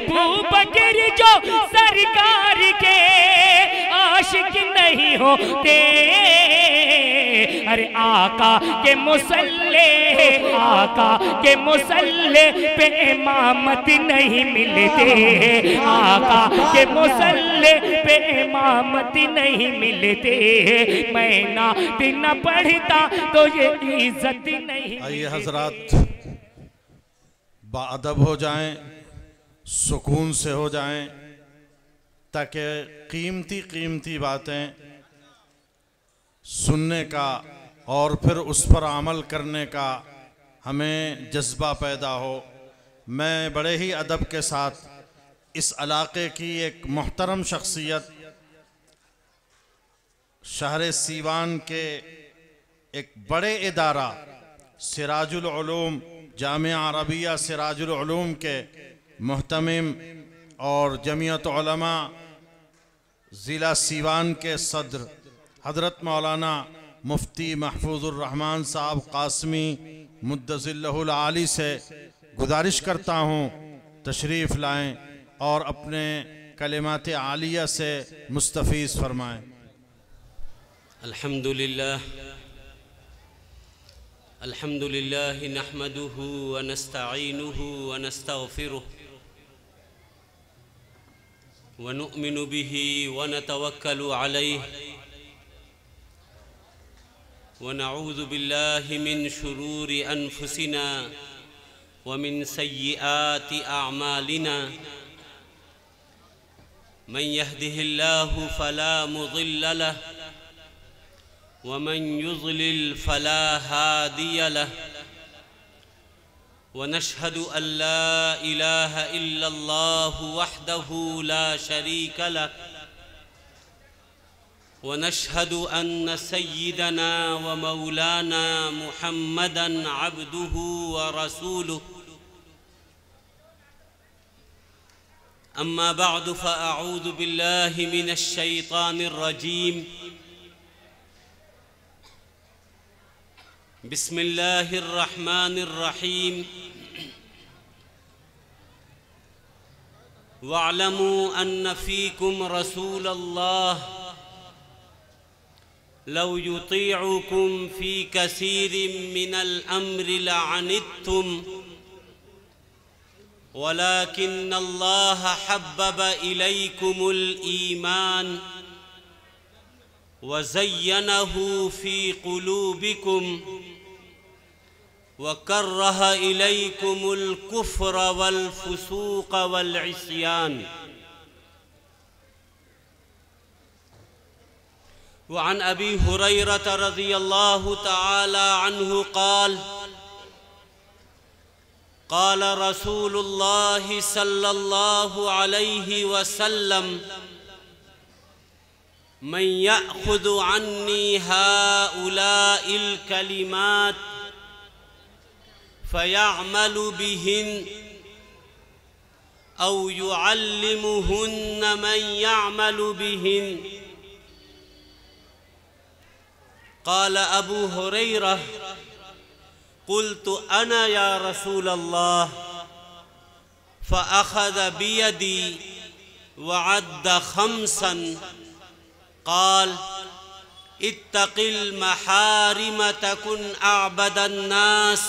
अबू बकर जो सरकार के आशिक नहीं होते, अरे आका के मुसल्ले, आका के मुसल्ले पे इमामत नहीं मिलते, आका के मुसल्ले पे इमामत नहीं मिलते, मैं ना दिन पढ़ता तो ये इज्जत नहीं। आइए हजरात बाअदब हो जाएं, सुकून से हो जाएं, ताकि कीमती कीमती बातें सुनने का और फिर उस पर अमल करने का हमें जज्बा पैदा हो। मैं बड़े ही अदब के साथ इस इलाके की एक मोहतरम शख्सियत, शहर सीवान के एक बड़े इदारा सिराजुल उलूम, जामिया अरबिया सिराजुल उलूम के मुहतमिम और जमीयत उलमा ज़िला सीवान के सदर हज़रत मौलाना मुफ्ती महफूजुर रहमान साहब कासमी मुद्दज़िल्लहुल आली से गुजारिश करता हूँ तशरीफ़ लाएं और अपने कलिमात आलिया से मुस्तफ़ीज़ फरमाएं। अल्हम्दुलिल्लाह अल्हम्दुलिल्लाह नहमदुहु व नस्तईनुहु व नस्तगफिरुह व नुअमिनु बिही व नतवक्कलु अलैहि व नऊज़ु बिल्लाहि मिन शुरूरि अनफुसिना व मिन सय्यिआति अअमालिना मन यहदिहिल्लाहु फला मुज़िल्ल लहु व मन युज़लिल फला हादिय लहु व नशहदु अल्ला इलाहा इल्लल्लाहु वहदहु ला शरीक लहु व नशहदु अन्न सय्यिदना व मौलाना मुहम्मदन अब्दुहु व रसूलुहु। अम्मा बअदु फ़अऊज़ु बिल्लाहि मिनश शैतानिर रजीम। बिस्मिल्लाहिर रहमानिर रहीम। वअलमू अन्न फ़ीकुम रसूलल्लाह लौ युतीउकुम फ़ी कसीरिम मिनल अम्रि लअनित्तुम वलाकिन्नल्लाह हब्बब इलैकुमुल ईमान व ज़य्यनहु फ़ी क़ुलूबिकुम व करह इलैकुमुल कुफ़्र वल फ़ुसूक़ वल इस्यान। व अन अबी हुरैरत रज़ियल्लाहु तआला अन्हु क़ाल क़ाल रसूलुल्लाहि सल्लल्लाहु अलैहि वसल्लम मन यअख़ुज़ु अन्नी हाउलाइल कलिमात फ़यअमलु बिहिन औ युअल्लिमुहुन्न मन यअमलु बिहिन। क़ाल अबू हुरैरा क़ुल्तु अना या रसूलल्लाह फ़अख़ज़ बियदी वअद्द ख़म्सन। क़ाल इत्तक़िल महारिम तकुन अअबदन नास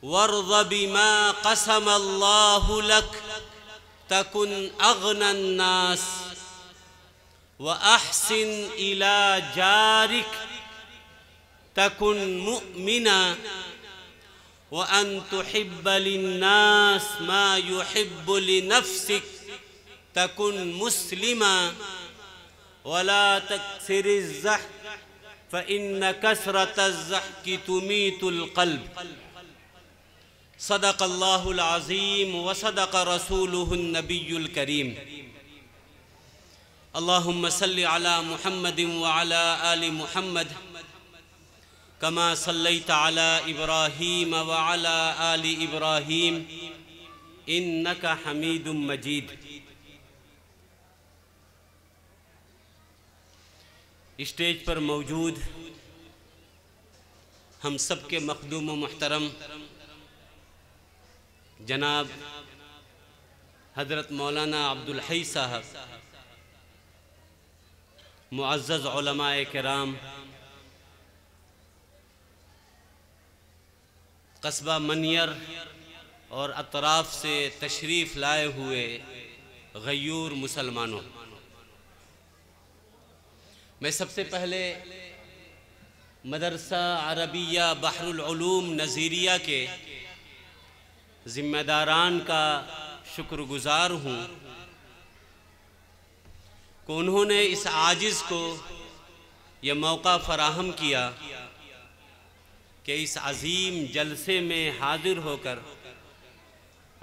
वर्ज़ बिमा क़समल्लाहु लक तकुन अग़नन नास व अहसिन इला जारिक तकुन मुअमिना व अन तुहिब्ब लिन्नास मा युहिब्बु लिनफ्सिक तकुन मुस्लिमा वला तक्सिरिज़ ज़हक फ़इन्न कसरतज़ ज़हकी तुमीतुल क़ल्ब। सदक़ल्लाहुल अज़ीम व सदक़ रसूलुहुन नबियुल करीम। अल्लाहुम्मा सल्लि अला मुहम्मदिन व अला आलि मुहम्मद कमा सल्लैता अला इब्राहीम व अला आलि इब्राहीम इन्नका हमीदुम मजीद। स्टेज पर मौजूद हम सब के मखदूम व मुहतरम जनाब हज़रत मौलाना अब्दुल हई साहब, मुअज़्ज़ज़ उलमाए किराम, कस्बा मनियर और अतराफ़ से तशरीफ़ लाए हुए गयूर मुसलमानों, मैं सबसे पहले मदरसा अरबिया बहरुल उलूम नज़ीरिया के ज़िम्मेदारान का शुक्रगुज़ार हूँ कि उन्होंने इस आजिज़ को यह मौका फ़राहम किया कि इस अज़ीम जलसे में हाज़िर होकर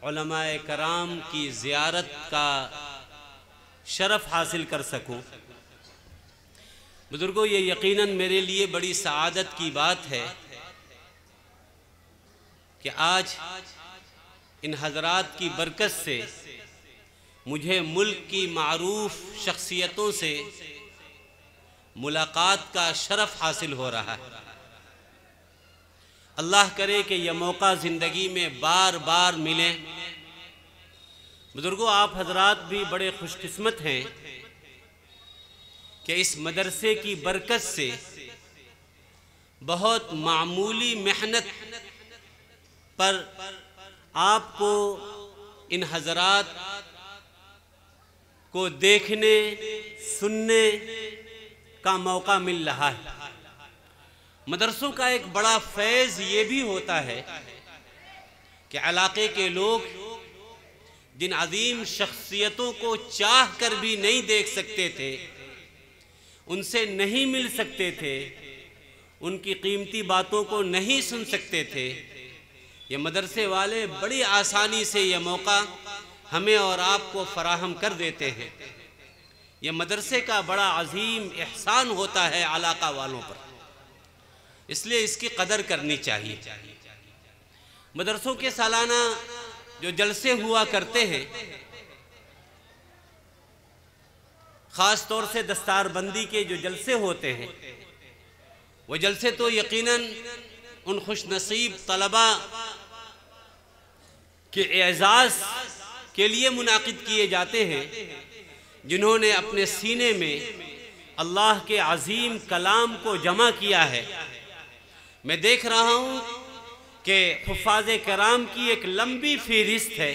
उलमाए कराम की ज़ियारत का शरफ़ हासिल कर सकूँ। बुज़ुर्गों, ये यकीनन मेरे लिए बड़ी सआदत की बात है कि आज इन हज़रात की बरकत से मुझे मुल्क की मारूफ शख्सियतों से मुलाकात का शरफ़ हासिल हो रहा है। अल्लाह करे कि यह मौका ज़िंदगी में बार बार मिले। बुज़ुर्गों, आप हज़रात भी बड़े खुशकिस्मत हैं कि इस मदरसे की बरकत से बहुत मामूली मेहनत पर आपको इन हज़रात को देखने सुनने का मौका मिल रहा है। मदरसों का एक बड़ा फैज़ ये भी होता है कि इलाके के लोग जिन अजीम शख्सियतों को चाह कर भी नहीं देख सकते थे, उनसे नहीं मिल सकते थे, उनकी कीमती बातों को नहीं सुन सकते थे, ये मदरसे वाले बड़ी आसानी से यह मौका हमें और आपको फराहम कर देते हैं। यह मदरसे का बड़ा अजीम एहसान होता है इलाका वालों पर, इसलिए इसकी कदर करनी चाहिए। मदरसों के सालाना जो जलसे हुआ करते हैं, ख़ास तौर से दस्तारबंदी के जो जलसे होते हैं, वो जलसे तो यकीनन उन खुशनसीब तलबा के एजाज़ के लिए मुनाकिद किए जाते हैं जिन्होंने अपने सीने में अल्लाह के अजीम कलाम को जमा किया है। मैं देख रहा हूँ कि हुफ़ाज़े कराम की एक लंबी फ़हरिस्त है,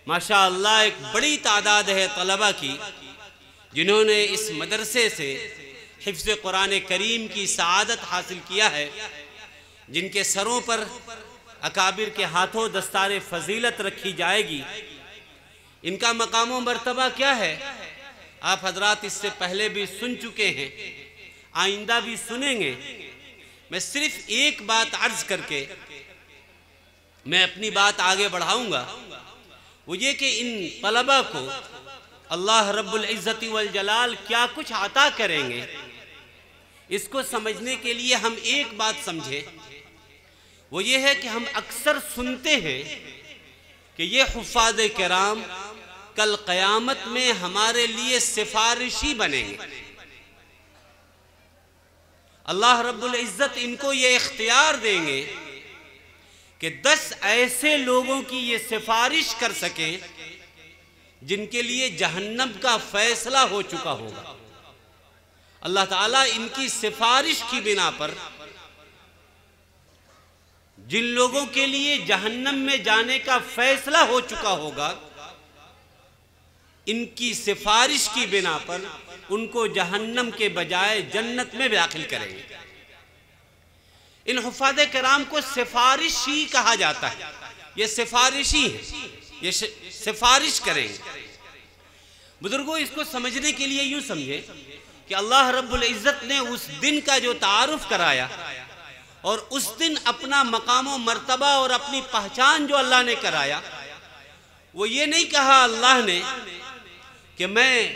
माशा अल्लाह, एक बड़ी तादाद है तलबा की जिन्होंने इस मदरसे से हिफ्ज़ कुरान करीम की सआदत हासिल किया है, जिनके सरों पर अकाबिर के हाथों दस्तार फजीलत रखी जाएगी। इनका मकाम व मर्तबा क्या है, आप हजरात इससे पहले भी सुन चुके हैं, आइंदा भी सुनेंगे। मैं सिर्फ एक बात अर्ज करके मैं अपनी बात आगे बढ़ाऊंगा, वो ये कि इन तलबा को अल्लाह रब्बुल इज़्ज़ति वल जलाल क्या कुछ अता करेंगे, इसको समझने के लिए हम एक बात समझें। वो ये है कि हम अक्सर सुनते हैं कि ये हुफ़ाज़े किराम कल क़यामत में हमारे लिए सिफारिशी बनेंगे। अल्लाह रब्बुल इज़्ज़त इनको ये इख्तियार देंगे कि 10 ऐसे लोगों की ये सिफारिश कर सकें जिनके लिए जहन्नम का फैसला हो चुका होगा। अल्लाह ताला इनकी सिफारिश की बिना पर जिन लोगों के लिए जहन्नम में जाने का फैसला हो चुका होगा, इनकी सिफारिश की बिना पर उनको जहन्नम के बजाय जन्नत में दाखिल करेंगे। इन हुफ़ाज़े किराम को सिफारिशी कहा जाता है। ये सिफारिशी है, ये सिफारिश करेंगे। बुजुर्गों, इसको समझने के लिए यूं समझे कि अल्लाह रब्बुल इज़्ज़त ने उस दिन का जो तारुफ कराया और उस दिन अपना मकाम व मर्तबा और अपनी पहचान जो अल्लाह ने कराया, वो ये नहीं कहा अल्लाह ने कि मैं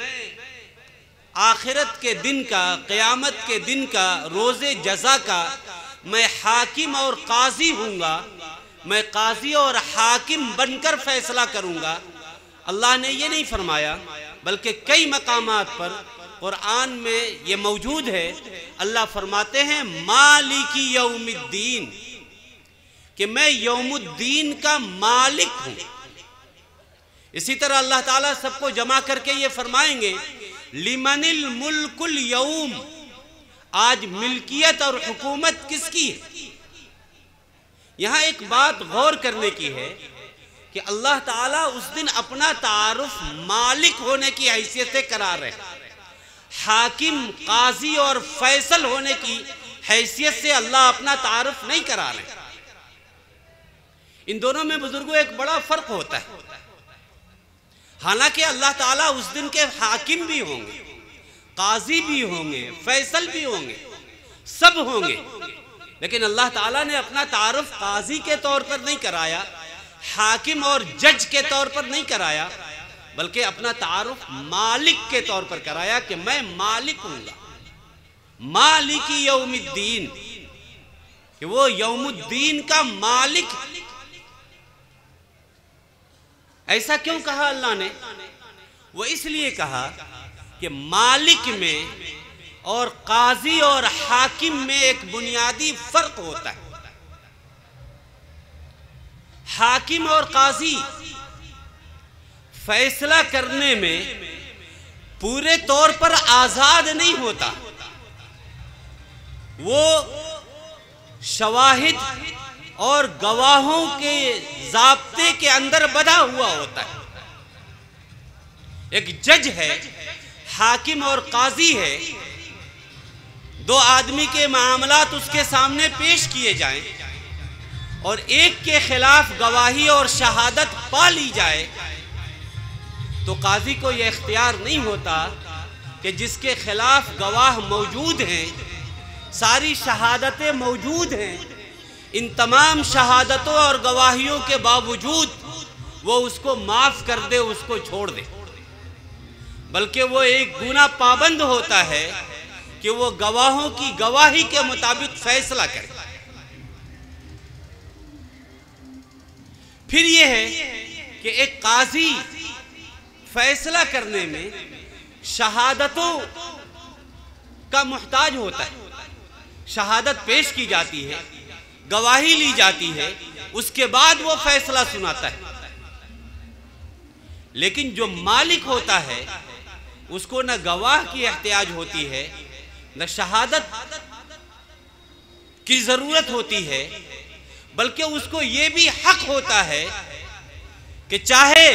आखिरत के दिन का, क़यामत के दिन का, रोज़े जज़ा का मैं हाकिम और काजी हूँगा, मैं काजी और हाकिम बनकर फैसला करूँगा। अल्लाह ने ये नहीं फरमाया, बल्कि कई मकामात पर कुरान में ये मौजूद है। अल्लाह फरमाते हैं मालिकी यौमिद्दीन, कि मैं यौमुद्दीन का मालिक हूँ। इसी तरह अल्लाह ताला सबको जमा करके ये फरमाएंगे, लिमनिल मुल्कुल यौम, आज मिल्कियत और हुकूमत किसकी है। यहां एक बात गौर करने की है कि अल्लाह ताला उस दिन अपना तारुफ मालिक होने की हैसियत से करा रहे हैं, हाकिम, काजी और फैसल होने की हैसियत से अल्लाह अपना तारुफ नहीं करा रहे। इन दोनों में बुजुर्गों एक बड़ा फर्क होता है। हालांकि अल्लाह ताला उस दिन के हाकिम भी होंगे, काजी भी होंगे, फैसल भी होंगे, सब होंगे, लेकिन अल्लाह ताला ने अपना तारुफ काजी के तौर पर नहीं कराया, हाकिम और जज के तौर पर नहीं कराया, बल्कि अपना तारुफ मालिक के तौर पर कराया कि मैं मालिक हूंगा, मालिकी यौमुद्दीन, कि वो यौमुद्दीन का मालिक। ऐसा क्यों कहा अल्लाह ने? वो इसलिए कहा कि मालिक में और काजी और हाकिम में एक बुनियादी फर्क होता है। हाकिम और काजी फैसला करने में पूरे तौर पर आजाद नहीं होता, वो शवाहिद और गवाहों के ज़ाब्ते के अंदर बंधा हुआ होता है। एक जज है, हाकिम और काजी है, दो आदमी के मामलात उसके सामने पेश किए जाएं और एक के खिलाफ गवाही और शहादत पा ली जाए, तो काजी को यह इख्तियार नहीं होता कि जिसके खिलाफ गवाह मौजूद हैं, सारी शहादतें मौजूद हैं, इन तमाम शहादतों और गवाहियों के बावजूद वो उसको माफ कर दे, उसको छोड़ दे, बल्कि वो एक गुना पाबंद होता है कि वो गवाहों की गवाही के मुताबिक फैसला करे। फिर ये है कि एक काजी फैसला करने में शहादतों का मुहताज होता है। शहादत पेश की जाती है, गवाही ली जाती है, उसके बाद वो फैसला सुनाता है। लेकिन जो मालिक होता है उसको न गवाह की एहतियाज होती है, न शहादत की जरूरत होती है, बल्कि उसको ये भी हक होता है कि चाहे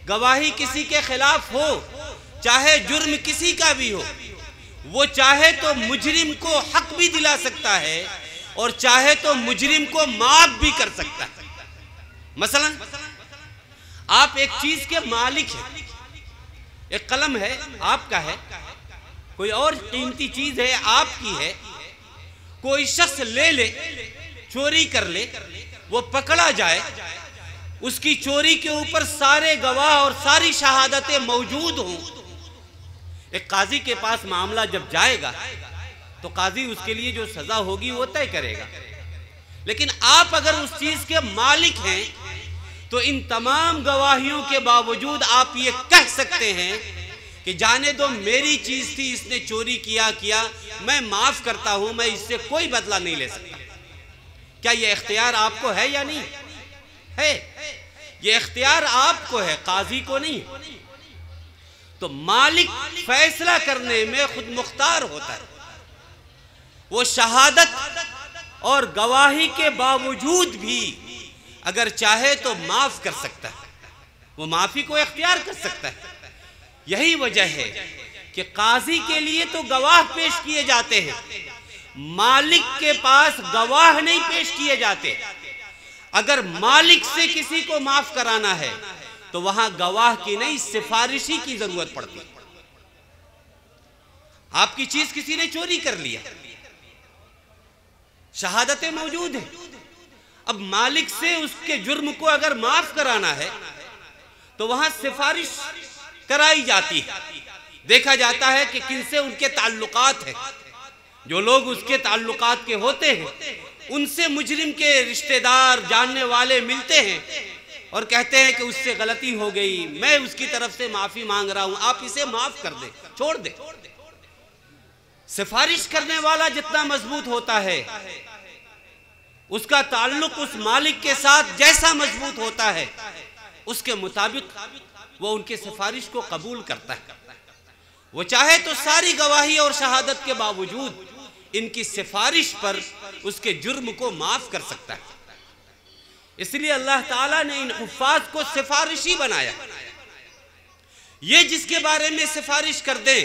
गवाही किसी के खिलाफ हो, चाहे जुर्म किसी का भी हो, वो चाहे तो मुजरिम को हक भी दिला सकता है और चाहे तो मुजरिम को माफ भी कर सकता है। मसलन आप एक चीज के मालिक हैं, एक कलम है आपका है, कोई और कीमती चीज है आपकी है, कोई शख्स ले ले, चोरी कर ले, वो पकड़ा जाए, उसकी चोरी के ऊपर सारे गवाह और सारी शहादतें मौजूद हों, एक काजी के पास मामला जब जाएगा तो काजी उसके लिए जो सजा होगी वो तय करेगा। लेकिन आप अगर उस चीज के मालिक हैं तो इन तमाम गवाहियों के बावजूद आप ये कह सकते हैं कि जाने दो, मेरी चीज थी, इसने चोरी किया, मैं माफ करता हूं, मैं इससे कोई बदला नहीं ले सकता। क्या ये इख्तियार आपको है या नहीं है? ये इख्तियार आपको है, काजी को नहीं। तो मालिक फैसला करने में खुद मुख्तार होता है, वो शहादत और गवाही के बावजूद भी अगर चाहे तो माफ कर सकता है, वो माफी को इख्तियार कर सकता है। यही वजह है कि काजी के लिए तो गवाह पेश किए जाते हैं, मालिक के पास गवाह नहीं पेश किए जाते। अगर मालिक से किसी को माफ कराना है तो वहां गवाह की नहीं, सिफारिशी की जरूरत पड़ती है। आपकी चीज किसी ने चोरी कर लिया, शहादतें मौजूद हैं, अब मालिक से उसके जुर्म को अगर माफ कराना है तो वहां सिफारिश कराई जाती है, देखा जाता है कि किनसे उनके ताल्लुकात हैं। जो लोग उसके ताल्लुकात के होते हैं उनसे मुजरिम के रिश्तेदार, जानने वाले मिलते हैं और कहते हैं कि उससे गलती हो गई, मैं उसकी तरफ से माफी मांग रहा हूं, आप इसे माफ कर दे, छोड़ दे। सिफारिश करने वाला जितना मजबूत होता है उसका ताल्लुक उस मालिक के साथ जैसा मजबूत होता है, उसके मुताबिक वो उनके सिफारिश को कबूल करता है। वो चाहे तो सारी गवाही और शहादत के बावजूद इनकी सिफारिश पर उसके जुर्म को माफ कर सकता है। इसलिए अल्लाह ताला ने इन हुफ्फाज को सिफारिशी बनाया। ये जिसके बारे में सिफारिश कर दे,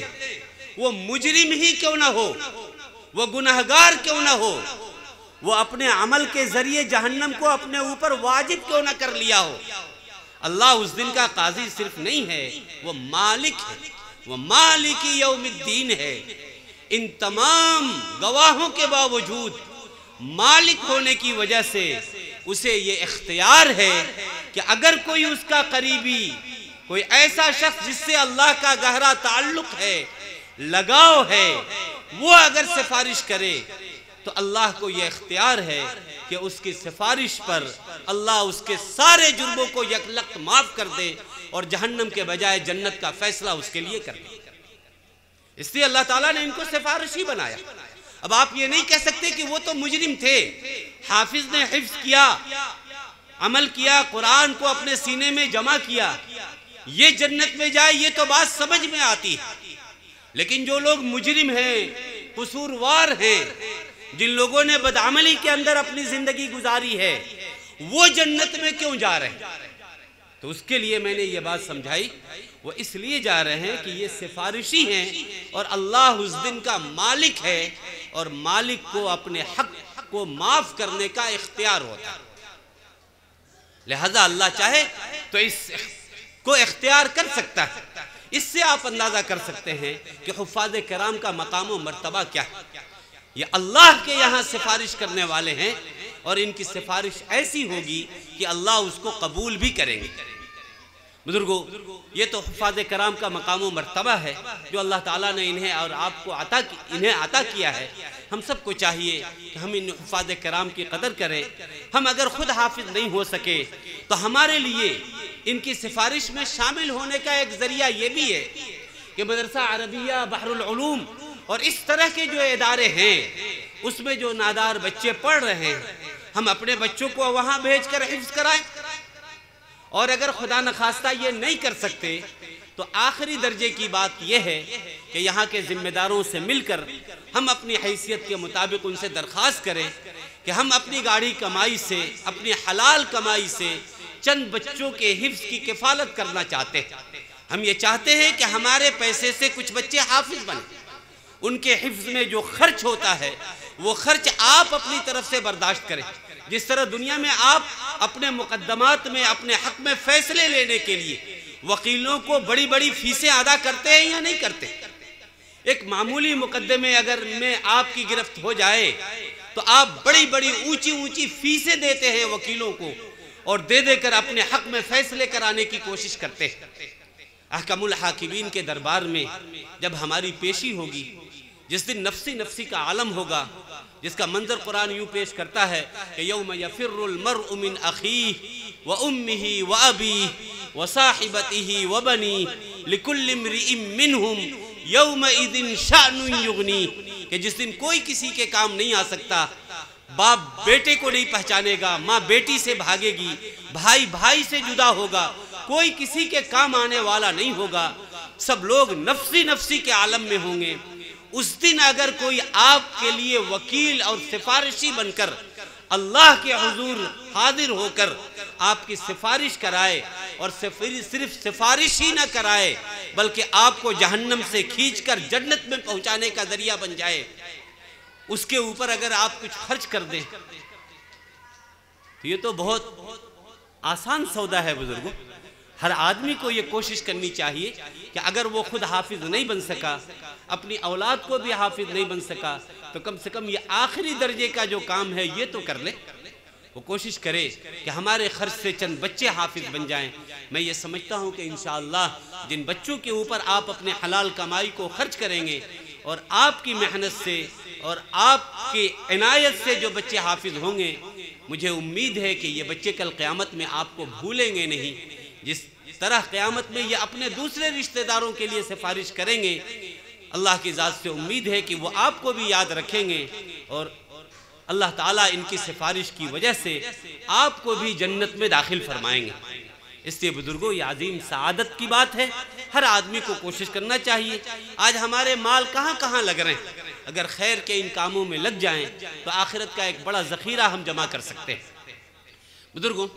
वो मुजरिम ही क्यों ना हो, वो गुनहगार क्यों ना हो, वो अपने अमल के जरिए जहन्नम को अपने ऊपर वाजिब क्यों ना कर लिया हो, अल्लाह उस दिन का काजी सिर्फ नहीं है, वो मालिक है, वो मालिकी यौमिद्दीन है। इन तमाम गवाहों के बावजूद मालिक होने की वजह से उसे ये इख्तियार है कि अगर कोई उसका करीबी, कोई ऐसा शख्स जिससे अल्लाह का गहरा ताल्लुक है, लगाव है, वो अगर सिफारिश करे तो अल्लाह को यह इख्तियार है कि उसकी सिफारिश पर अल्लाह उसके सारे जुर्मों को यकलख्त माफ कर दे और जहन्नम के बजाय जन्नत का फैसला उसके लिए कर दे। इसलिए अल्लाह ताला ने इनको सिफारिशी बनाया। अब आप ये नहीं कह सकते कि वो तो मुजरिम थे, हाफिज ने हिफ्ज किया, अमल किया, कुरान को अपने सीने में जमा किया, ये जन्नत में जाए, ये तो बात समझ में आती है। लेकिन जो लोग मुजरिम हैं, कसूरवार हैं, जिन लोगों ने बदअमली के अंदर अपनी जिंदगी गुजारी है, वो जन्नत में क्यों जा रहे हैं? तो उसके लिए मैंने ये बात समझाई, वो इसलिए जा रहे हैं कि ये सिफारिशी हैं और अल्लाह उस दिन का मालिक है और मालिक को अपने हक को माफ करने का इख्तियार होता है। लिहाजा अल्लाह चाहे तो इस को इख्तियार कर सकता है। इससे आप अंदाजा कर सकते हैं कि हुफ्फाज़ किराम का मकाम व मर्तबा क्या है। ये अल्लाह के यहाँ सिफारिश करने वाले हैं और इनकी सिफारिश ऐसी होगी कि अल्लाह उसको कबूल भी करेंगे। बुजुर्गो, ये तो हुफ्फाज़ किराम का मकाम व मर्तबा है जो अल्लाह ताला ने इन्हें और आपको इन्हें अता किया है। हम सबको चाहिए कि हम इन हुफ्फाज़ किराम की कदर करें। हम अगर खुद हाफिज नहीं हो सके तो हमारे लिए इनकी सिफारिश में शामिल होने का एक जरिया ये भी है कि मदरसा अरबिया बहरुल उलूम और इस तरह के जो इदारे हैं उसमें जो नादार बच्चे पढ़ रहे हैं, हम अपने बच्चों को वहाँ भेज कर हिफ्ज़ कराएं। और अगर खुदा न खास्ता ये नहीं कर सकते तो आखिरी दर्जे की बात यह है कि यहाँ के जिम्मेदारों से मिलकर हम अपनी हैसियत के मुताबिक उनसे दरख्वास्त करें कि हम अपनी गाड़ी कमाई से, अपनी हलाल कमाई से चंद बच्चों के हिफ्ज़ की किफ़ालत करना चाहते हैं। हम ये चाहते हैं कि हमारे पैसे से कुछ बच्चे हाफिज बने। उनके हिफ्ज़ में जो खर्च होता है वो खर्च आप अपनी तरफ से बर्दाश्त करें। जिस तरह दुनिया में आप अपने मुकद्दमात में अपने हक में फैसले लेने के लिए वकीलों को बड़ी बड़ी फीसें अदा करते हैं या नहीं करते। एक मामूली मुकद्दमे अगर में आपकी गिरफ्त हो जाए तो आप बड़ी बड़ी ऊंची ऊंची फीसें देते हैं वकीलों को और दे देकर अपने हक में फैसले कराने की कोशिश करते हैं। अहकमुल हाकिमीन के दरबार में जब हमारी पेशी होगी, जिस दिन नफ्सी नफ्सी का आलम होगा, जिसका मंजर कुरान यूं पेश करता है कि यौम यफिर्रुल मर्उ मिन अखीह व उम्मिही व अबीह व साहिबतिही व बनी लिकुल्लि इम्रिइम मिनहुम यौमइदिन शाअनुन युगनी, कि जिस दिन कोई किसी के काम नहीं आ सकता, बाप बेटे को नहीं पहचानेगा, माँ बेटी से भागेगी, भाई भाई से जुदा होगा, कोई किसी के काम आने वाला नहीं होगा, सब लोग नफ्सी नफ्सी के आलम में होंगे। उस दिन अगर कोई आपके लिए वकील और सिफारिशी बनकर अल्लाह के हुजूर हाजिर होकर आपकी सिफारिश कराए और सिर्फ सिफारिश ही ना कराए बल्कि आपको जहन्नम से खींचकर जन्नत में पहुंचाने का जरिया बन जाए, उसके ऊपर अगर आप कुछ खर्च कर दें तो ये तो बहुत आसान सौदा है। बुजुर्गों, हर आदमी को ये कोशिश करनी चाहिए कि अगर वो खुद हाफिज नहीं बन सका, अपनी औलाद को भी हाफिज नहीं बन सका, तो कम से कम ये आखिरी दर्जे का जो काम है ये तो कर ले। वो कोशिश करे कि हमारे खर्च से चंद बच्चे हाफिज बन जाएं। मैं ये समझता हूँ कि इंशाअल्लाह जिन बच्चों के ऊपर आप अपने हलाल कमाई को खर्च करेंगे और आपकी मेहनत से और आपकी इनायत से जो बच्चे हाफिज होंगे, मुझे उम्मीद है कि ये बच्चे कल क़यामत में आपको भूलेंगे नहीं। जिस तरह क़यामत में ये अपने दूसरे रिश्तेदारों के लिए सिफारिश करेंगे, अल्लाह की ज़ात से उम्मीद है कि वो आपको भी याद रखेंगे और अल्लाह ताला इनकी सिफारिश की वजह से आपको भी जन्नत में दाखिल फरमाएंगे। इसलिए बुजुर्गों, ये अजीम सआदत की बात है, हर आदमी को कोशिश करना चाहिए। आज हमारे माल कहाँ कहाँ लग रहे हैं, अगर खैर के इन कामों में लग जाएं तो आखिरत का एक बड़ा ज़ख़ीरा हम जमा कर सकते हैं। बुजुर्गों,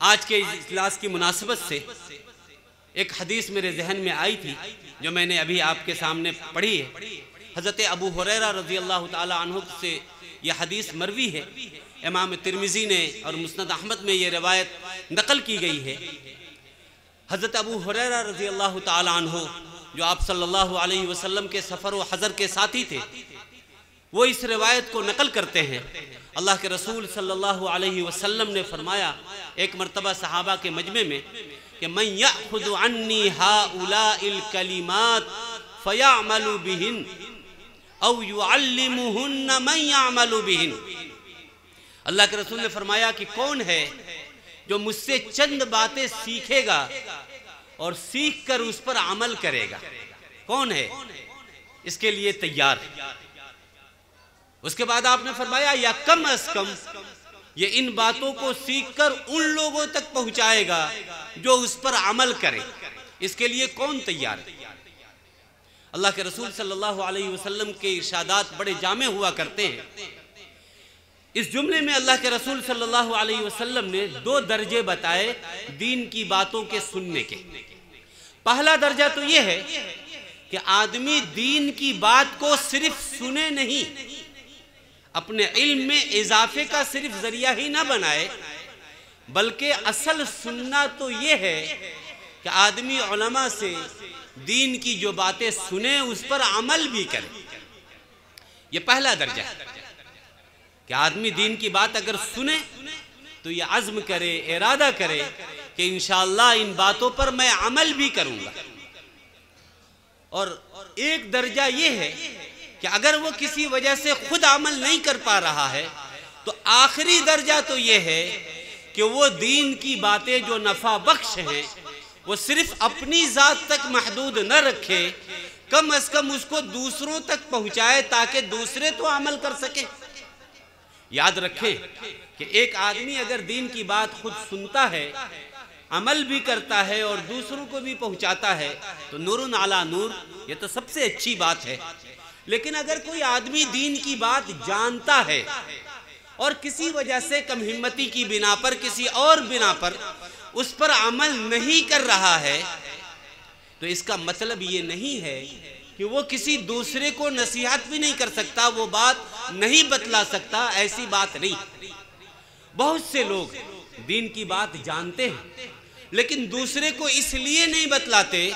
आज के इजलास की मुनासिबत से एक हदीस मेरे जहन में आई थी जो मैंने अभी आपके सामने पढ़ी है। हज़रत अबू हुरैरा रज़ी अल्लाह ताला अन्हु से यह हदीस मरवी है, इमाम तिरमिज़ी ने और मुस्नद अहमद में ये रिवायत नकल की गई है। हज़रत अबू हुरैरा रज़ी अल्लाह ताला अन्हु जो आप सल्लल्लाहु अलैहि वसल्लम के सफ़र व हज़र के साथी थे, वो इस रिवायत को नकल करते हैं। अल्लाह के रसूल सल्लल्लाहु अलैहि वसल्लम ने फरमाया एक मरतबा सहाबा के मजमे में कि मन यअख़ुज़ु अन्नी हाउलाइल कलिमात फयअमलु बिहिन औ युअल्लिमुहुन्ना मन यअमलु बिहिन। अल्लाह के रसूल ने फरमाया कि कौन है जो मुझसे चंद बातें सीखेगा और सीख कर उस पर अमल करेगा, कौन है इसके लिए तैयार। उसके बाद आपने फरमाया या कम अज कम ये इन बातों को सीखकर उन लोगों तक पहुंचाएगा जो उस पर अमल करे, इसके लिए कौन तैयार है। अल्लाह के रसूल सल्लल्लाहु अलैहि वसल्लम के इरशादात बड़े जामे हुआ करते हैं। इस जुमले में अल्लाह के रसूल सल्लल्लाहु अलैहि वसल्लम ने 2 दर्जे बताए दीन की बातों के सुनने के। पहला दर्जा तो यह है कि आदमी दीन की बात को सिर्फ सुने नहीं, अपने इल्म में इजाफे का सिर्फ जरिया ही ना बनाए, बल्कि असल सुनना तो यह है कि आदमी उलमा से दीन की जो बातें सुने उस पर अमल भी करे। यह पहला दर्जा है कि आदमी दीन की बात अगर सुने तो ये अज़्म करे, इरादा करे कि इंशाअल्लाह इन बातों पर मैं अमल भी करूंगा। और एक दर्जा ये है कि अगर वो किसी वजह से खुद अमल नहीं कर पा रहा है तो आखिरी दर्जा तो ये है कि वो दीन की बातें जो नफा बख्श हैं वो सिर्फ अपनी जात तक महदूद न रखे, कम अज कम उसको दूसरों तक पहुंचाए ताकि दूसरे तो अमल कर सके। याद रखें कि एक आदमी अगर दीन की बात खुद सुनता है, अमल भी करता है और दूसरों को भी पहुंचाता है तो नूरुन अला नूर, ये तो सबसे अच्छी बात है। लेकिन अगर कोई आदमी दीन की बात जानता है और किसी वजह से कम हिम्मती की बिना पर, किसी और बिना पर उस पर अमल नहीं कर रहा है, तो इसका मतलब ये नहीं है कि वो किसी दूसरे को नसीहत भी नहीं कर सकता, वो बात नहीं बतला सकता, ऐसी बात नहीं। बहुत से लोग दीन की बात जानते हैं लेकिन दूसरे को इसलिए नहीं बतलाते,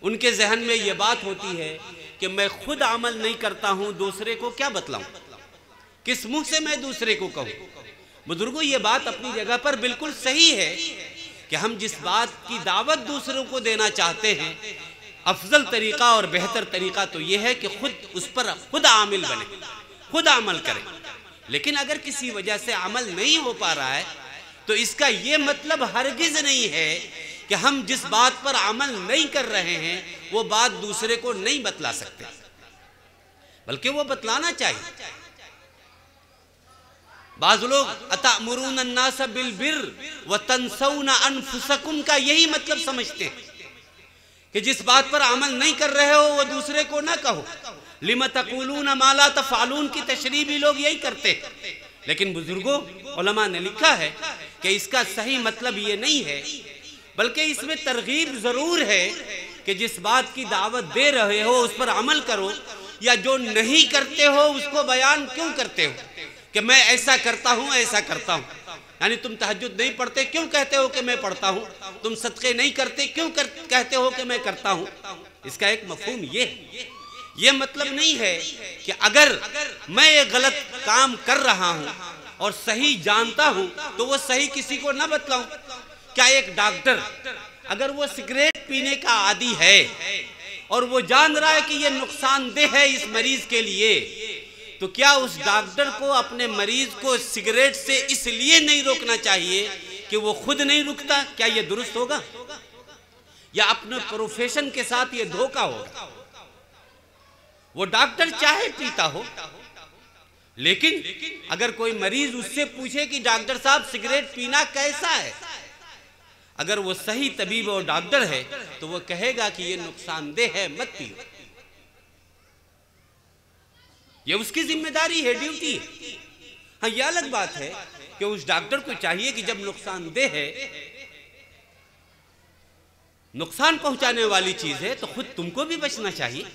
उनके जहन में ये बात होती है कि मैं खुद अमल नहीं करता हूं, दूसरे को क्या बतलाऊं, किस मुंह से मैं दूसरे को कहूं। बुजुर्गों, ये बात अपनी जगह पर बिल्कुल सही है कि हम जिस बात की दावत दूसरों को देना चाहते हैं, अफजल तरीका और बेहतर तरीका तो यह है कि खुद उस पर खुद आमिल बने, खुद अमल करें। लेकिन अगर किसी वजह से अमल नहीं हो पा रहा है तो इसका यह मतलब हरगिज नहीं है कि हम जिस बात पर अमल नहीं कर रहे हैं वो बात दूसरे को नहीं बतला सकते, बल्कि वो बतलाना चाहिए। बाज़ लोग अतअमुरून अन्नास बिल बिर्र व तंसौना अनफुसकुम का यही मतलब समझते हैं कि जिस बात पर अमल नहीं कर रहे हो वो दूसरे को ना कहो। लिमा तक़ूलून मा ला तफ़अलून की तशरीह भी लोग यही करते हैं। लेकिन बुजुर्गों, उलमा ने लिखा है कि इसका सही मतलब ये नहीं है, बल्कि इसमें तरगीब जरूर है कि जिस बात की दावत दे रहे हो उस पर अमल करो, या जो नहीं करते हो उसको बयान क्यों करते हो कि मैं ऐसा करता हूं, ऐसा करता हूं। यानी तुम तहज्जुद नहीं पढ़ते, क्यों कहते हो कि मैं पढ़ता हूं। तुम सदक़े नहीं करते, क्यों कहते हो कि मैं करता हूं। इसका एक मफहूम ये मतलब नहीं है कि अगर मैं ये गलत काम कर रहा हूं और सही जानता हूं तो वो सही किसी को ना बतलाऊं। क्या एक डॉक्टर अगर वो सिगरेट पीने का आदी है और वो जान रहा है कि ये नुकसानदेह है इस मरीज के लिए, तो क्या उस डॉक्टर को अपने मरीज को सिगरेट से इसलिए नहीं रोकना चाहिए कि वो खुद नहीं रुकता? क्या ये दुरुस्त होगा? या अपने प्रोफेशन के साथ ये धोखा होगा? वो डॉक्टर चाहे पीता हो, लेकिन अगर कोई मरीज उससे पूछे कि डॉक्टर साहब सिगरेट पीना कैसा है, अगर वो सही तबीब और डॉक्टर है तो वो कहेगा कि ये नुकसानदेह है, मत पियो। ये उसकी जिम्मेदारी है, ड्यूटी है। हाँ, यह अलग बात है कि उस डॉक्टर को चाहिए कि जब नुकसानदेह है, नुकसान पहुंचाने वाली चीज है, तो खुद तुमको भी बचना चाहिए।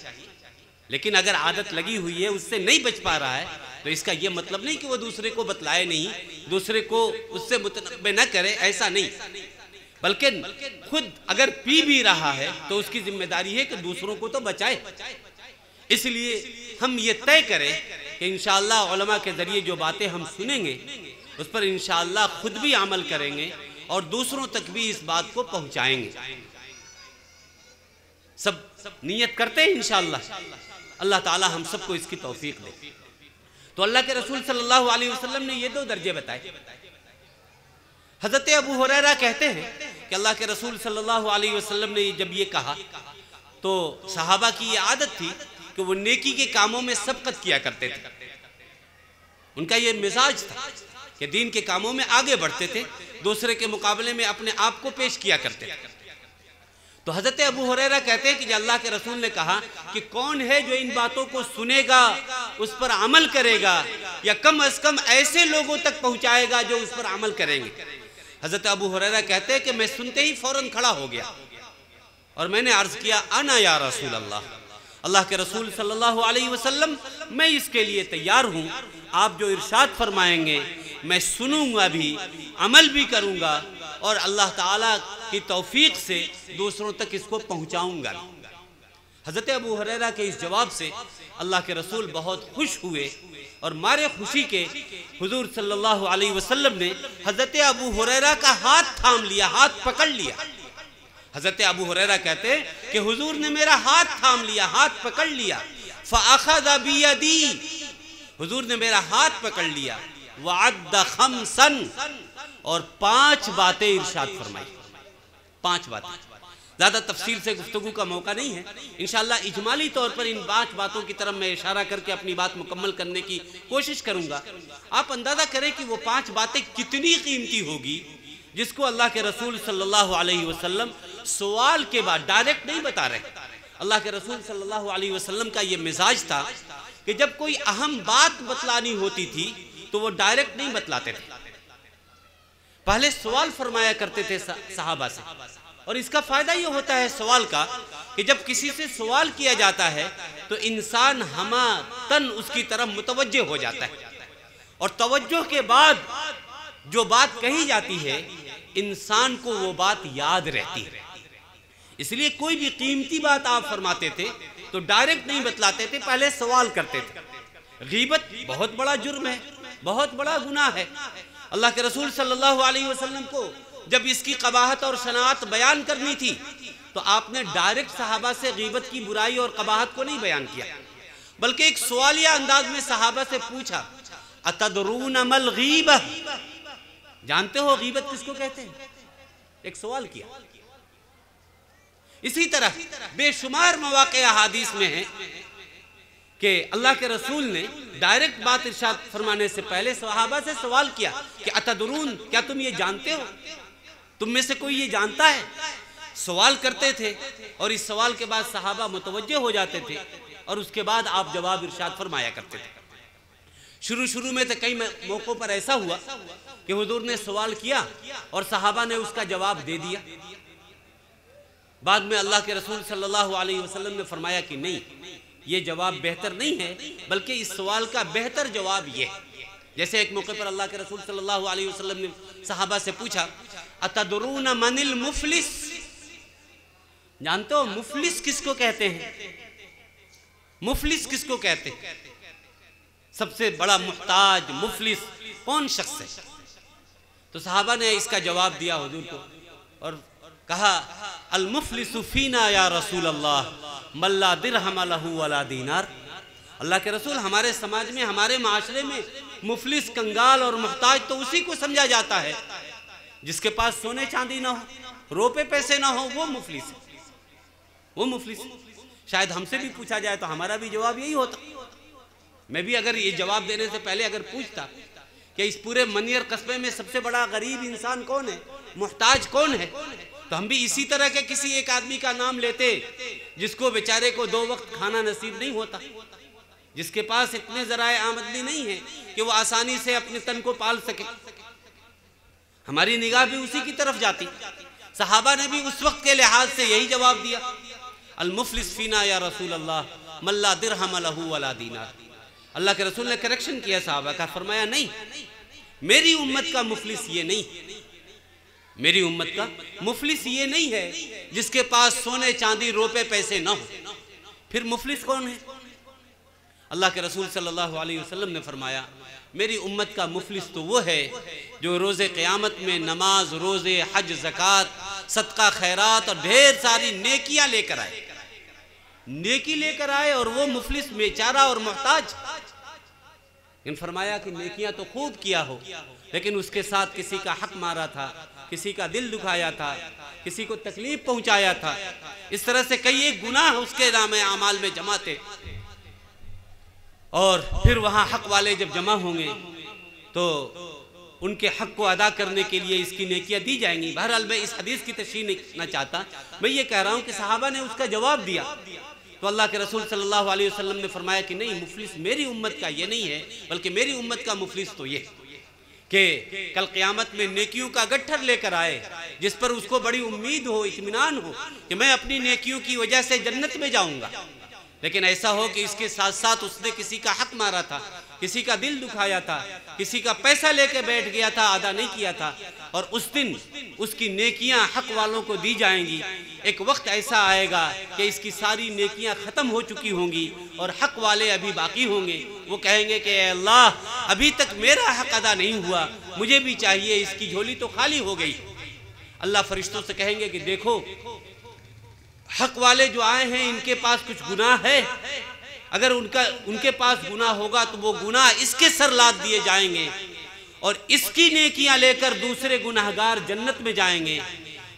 लेकिन अगर आदत लगी हुई है, उससे नहीं बच पा रहा है, तो इसका यह मतलब नहीं कि वो दूसरे को बतलाए नहीं, दूसरे को उससे मुतनब्बे न करे, ऐसा नहीं। बल्कि खुद अगर पी भी रहा है तो उसकी जिम्मेदारी है कि दूसरों को तो बचाए। इसलिए हम ये तय करें कि इंशाअल्लाह उलमा के जरिए जो बातें हम सुनेंगे उस पर इंशाअल्लाह खुद भी अमल करेंगे और दूसरों तक भी इस बात को पहुंचाएंगे। सब नियत करते हैं इंशाअल्लाह। अल्लाह ताला हम सबको इसकी तौफीक दे। तो अल्लाह के रसूल सल्लल्लाहु अलैहि वसल्लम ने ये दो दर्जे बताए। हजरत अबू हुरैरा कहते हैं कि अल्लाह के रसूल सल्लल्लाहु अलैहि वसल्लम ने जब ये कहा तो सहाबा की ये आदत थी कि वो नेकी के कामों में सबकत किया करते थे। उनका ये मिजाज था कि दीन के कामों में आगे बढ़ते थे, दूसरे के मुकाबले में अपने आप को पेश किया करते थे। तो हजरत अबू हुरैरा कहते हैं कि जब अल्लाह के रसूल ने कहा कि कौन है जो इन बातों को सुनेगा, उस पर अमल करेगा, या कम अज कम ऐसे लोगों तक पहुंचाएगा जो उस पर अमल करेंगे। हजरत अबू हुरैरा कहते हैं कि मैं सुनते ही फौरन खड़ा हो गया और मैंने अर्ज किया, अना या रसूल अल्लाह, अल्लाह के रसूल सल्लल्लाहु अलैहि वसल्लम, मैं इसके लिए तैयार हूँ। आप जो इरशाद फरमाएंगे मैं सुनूंगा भी, अमल भी करूंगा और अल्लाह ताला की तौफीक से दूसरों तक इसको पहुंचाऊंगा। हजरत अबू हुरैरा के इस जवाब से अल्लाह के रसूल बहुत खुश हुए और मारे खुशी के हुजूर सल्लल्लाहु अलैहि वसल्लम ने हजरत अबू हुरैरा का हाथ थाम लिया, हाथ पकड़ लिया। हजरत अबू हुरैरा कहते हैं कि हुजूर ने मेरा हाथ थाम लिया, हाथ पकड़ लिया। फ़अख़ज़ बियदी, हुजूर ने मेरा हाथ पकड़ लिया। वअद्द खम्सन, और 5 बातें इरशाद फरमाई। 5 बातें, ज़्यादा तफसील से गुफ्तगू का मौका नहीं है। इंशाअल्लाह इजमाली तौर पर इन 5 बातों की तरफ मैं इशारा करके अपनी बात मुकम्मल करने की कोशिश करूँगा। आप अंदाज़ा करें कि वो 5 बातें कितनी कीमती होगी जिसको अल्लाह के रसूल सल्लल्लाहु अलैहि वसल्लम सवाल के बाद डायरेक्ट नहीं बता रहे। अल्लाह के रसूल सल्लल्लाहु अलैहि वसल्लम का ये मिजाज था कि जब कोई अहम बात बतलानी होती थी तो वो डायरेक्ट नहीं बतलाते थे, पहले सवाल फरमाया करते थे सहाबा से। और इसका फायदा ये होता है सवाल का कि जब किसी से सवाल किया जाता है तो इंसान हमा तन उसकी तरफ मुतवज्जे हो जाता है, और तवज्जो के बाद जो बात कही जाती है इंसान को वो बात याद रहती है। इसलिए कोई भी कीमती बात आप फरमाते थे तो डायरेक्ट नहीं बतलाते थे, पहले सवाल करते थे। गीबत बहुत बड़ा जुर्म है, बहुत बड़ा गुनाह है। अल्लाह के रसूल सल्लल्लाहु अलैहि वसल्लम को जब इसकी कबाहत और शनाअत बयान करनी थी तो आपने डायरेक्ट सहाबा से गीबत की बुराई और कबाहत को नहीं बयान किया, बल्कि एक सवालिया अंदाज में सहाबा से पूछा, अतदरून मल गीबह, जानते हो गीबत किसको कहते हैं? एक सवाल किया। इसी तरह बेशुमार मौक़े अहादीस में है कि अल्लाह के रसूल ने डायरेक्ट बात इरशाद फरमाने से पहले सहाबा से सवाल किया कि अतदरून, क्या तुम ये जानते हो? तुम में से कोई ये जानता है? सवाल करते थे और इस सवाल के बाद सहाबा मुतवज्जे हो जाते थे और उसके बाद आप जवाब इरशाद फरमाया करते थे। शुरू में तो कई मौक़ों पर ऐसा हुआ कि हुजूर ने सवाल किया और सहाबा ने उसका जवाब दे दिया। बाद में अल्लाह के रसूल सल्लल्लाहु अलैहि वसल्लम ने फरमाया कि नहीं, ये जवाब बेहतर नहीं है, बल्कि इस सवाल का बेहतर जवाब ये है। जैसे एक मौके पर अल्लाह के रसूल सल्लल्लाहु अलैहि वसल्लम ने सहाबा से पूछा, अतदरून मनिल मुफलिस, जानते हो मुफलिस किसको कहते हैं? मुफलिस किसको कहते हैं? सबसे बड़ा मुहताज मुफलिस कौन शख्स है? तो सहाबा ने इसका जवाब दिया हुजूर को और कहा, अल मुफलिसु फीना या रसूल अल्लाह मल्ला दिरहम लहू वला दीनार। अल्लाह के रसूल, हमारे समाज में, हमारे माशरे में मुफलिस, कंगाल और मुहताज तो उसी को समझा जाता है जिसके पास सोने चांदी ना हो, रुपए पैसे ना हो, वो मुफलिस है, वो मुफलिस। शायद हमसे भी पूछा जाए तो हमारा भी जवाब यही होता। मैं भी अगर ये जवाब देने से पहले अगर पूछता कि इस पूरे मनियर कस्बे में सबसे बड़ा गरीब इंसान कौन है, मुहताज कौन है। तो हम भी इसी तरह के किसी एक आदमी का नाम लेते जिसको बेचारे को 2 वक्त खाना नसीब नहीं होता, जिसके पास इतने जराए आमदनी नहीं है कि वो आसानी से अपने तन को पाल सके। हमारी निगाह भी उसी की तरफ जाती। सहाबा ने भी उस वक्त के लिहाज से यही जवाब दिया, अल मुफलिस फीना या रसूल अल्लाह मल्ला दिरहम लहू वला दीनार। अल्लाह के रसूल ने करेक्शन किया सहाबा का, फरमाया नहीं, मेरी उम्मत का मुफलिस ये नहीं, मेरी उम्मत का मुफलिस ये नहीं है जिसके पास सोने चांदी रुपए पैसे ना हो। फिर मुफलिस कौन है? अल्लाह के रसूल सल्लल्लाहु अलैहि वसल्लम ने फरमाया, मेरी उम्मत का मुफलिस तो वो है जो रोज़े क़यामत में नमाज, रोज़े, हज, ज़कात, सदका, खैरात और ढेर सारी नेकियां लेकर आए, नेकी लेकर आए, और वो मुफलिस बेचारा और मोहताज। इन फरमाया कि नेकियां तो खूब किया हो, लेकिन उसके साथ किसी का हक मारा था, किसी का दिल दुखाया था, किसी को तकलीफ पहुंचाया था, इस तरह से कई एक गुनाह उसके नामे आमाल में जमा थे। और फिर वहाँ हक वाले जब जमा होंगे तो उनके हक को अदा करने के लिए इसकी नेकियां दी जाएंगी। बहरहाल मैं इस हदीस की तशरीह नहीं करना चाहता, मैं ये कह रहा हूँ कि सहाबा ने उसका जवाब दिया तो अल्लाह के रसूल सल्लल्लाहु अलैहि वसल्लम ने फरमाया कि नहीं, मुफलिस मेरी उम्मत का ये नहीं है, बल्कि मेरी उम्मत का मुफलिस तो ये कि कल क़यामत में नेकियों का गट्ठर लेकर आए जिस पर उसको बड़ी उम्मीद हो, इत्मीनान हो कि मैं अपनी नेकियों की वजह से जन्नत में जाऊंगा, लेकिन ऐसा हो कि इसके साथ साथ उसने किसी का हक मारा था, किसी का दिल दुखाया था, किसी का पैसा लेके बैठ गया था, अदा नहीं किया था, और उस दिन उसकी नेकियां हक वालों को दी जाएंगी। एक वक्त ऐसा आएगा कि इसकी सारी नेकियां ख़त्म हो चुकी होंगी और हक वाले अभी बाकी होंगे। वो कहेंगे कि अल्लाह, अभी तक मेरा हक अदा नहीं हुआ, मुझे भी चाहिए, इसकी झोली तो खाली हो गई। अल्लाह फरिश्तों से कहेंगे कि देखो, हक वाले जो आए हैं इनके पास कुछ गुनाह है, अगर उनके पास गुनाह होगा तो वो गुनाह इसके सर लाद दिए जाएंगे और इसकी नेकियां लेकर दूसरे गुनाहगार जन्नत में जाएंगे,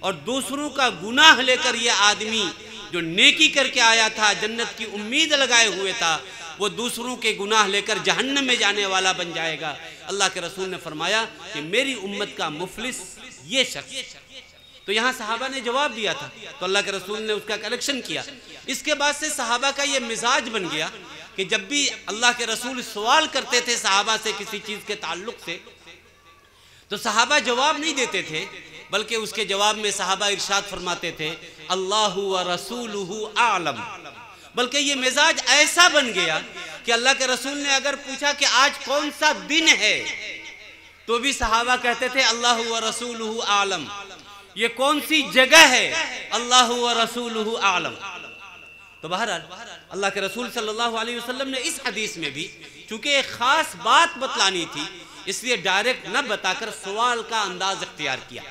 और दूसरों का गुनाह लेकर ये आदमी जो नेकी करके आया था, जन्नत की उम्मीद लगाए हुए था, वो दूसरों के गुनाह लेकर जहन्नम में जाने वाला बन जाएगा। अल्लाह के रसूल ने फरमाया कि मेरी उम्मत का मुफलिस ये शख्स। तो यहाँ सहाबा ने जवाब दिया था तो अल्लाह के रसूल ने उसका करेक्शन किया। इसके बाद से सहाबा का ये मिजाज बन गया कि जब भी अल्लाह के रसूल सवाल करते थे सहाबा से किसी चीज़ के ताल्लुक से, तो सहाबा जवाब नहीं देते थे, बल्कि उसके जवाब में सहाबा इरशाद फरमाते थे, अल्लाहु व रसूलुहु आलम। बल्कि ये मिजाज ऐसा बन गया कि अल्लाह के रसूल ने अगर पूछा कि आज कौन सा दिन है, तो भी सहाबा कहते थे अल्लाहु व रसूलुहु आलम। ये कौन सी जगह है, अल्लाहु व रसूलुहु आलम। तो बहरहाल अल्लाह के रसूल सल्लल्लाहु अलैहि वसल्लम ने इस हदीस में भी चूंकि एक खास बात बतलानी थी, इसलिए डायरेक्ट न बताकर सवाल का अंदाज इख्तियार किया।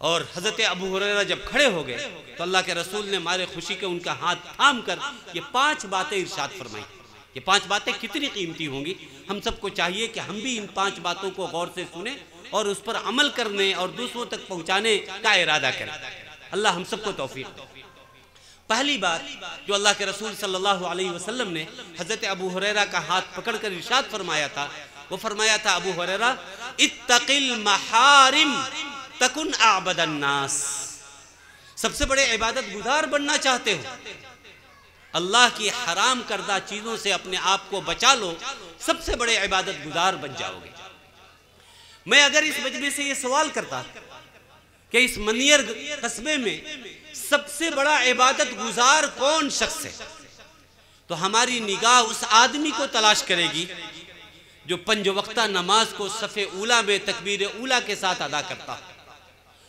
और हजरत अबू हुरैरा जब खड़े हो गए तो अल्लाह के रसूल ने मारे खुशी के उनका हाथ थाम कर ये 5 बातें इरशाद फरमाई। ये 5 बातें कितनी कीमती होंगी, हम सबको चाहिए कि हम भी इन 5 बातों को गौर से सुने और उस पर अमल करने और दूसरों तक पहुंचाने का इरादा करें। अल्लाह हम सबको तौफीक दे। पहली बात जो अल्लाह के रसूल सल्लल्लाहु अलैहि वसल्लम ने हजरत अबू हुरैरा का हाथ पकड़कर इरशाद फरमाया था, वो फरमाया था, अबू हुरैरा इत्तकिल महारिम तकुन आबदन नास। सबसे बड़े इबादत गुजार बनना चाहते हो, अल्लाह की हराम करदा चीजों से अपने आप को बचा लो, सबसे बड़े इबादत गुजार बन जाओगे। मैं अगर इस मजलिस से ये सवाल करता कि इस मनियर कस्बे में सबसे बड़ा इबादत गुजार कौन शख्स है, तो हमारी निगाह उस आदमी को तलाश करेगी जो 5 वक्ता नमाज को सफ़े ऊला में तकबीर ऊला के साथ अदा करता हो,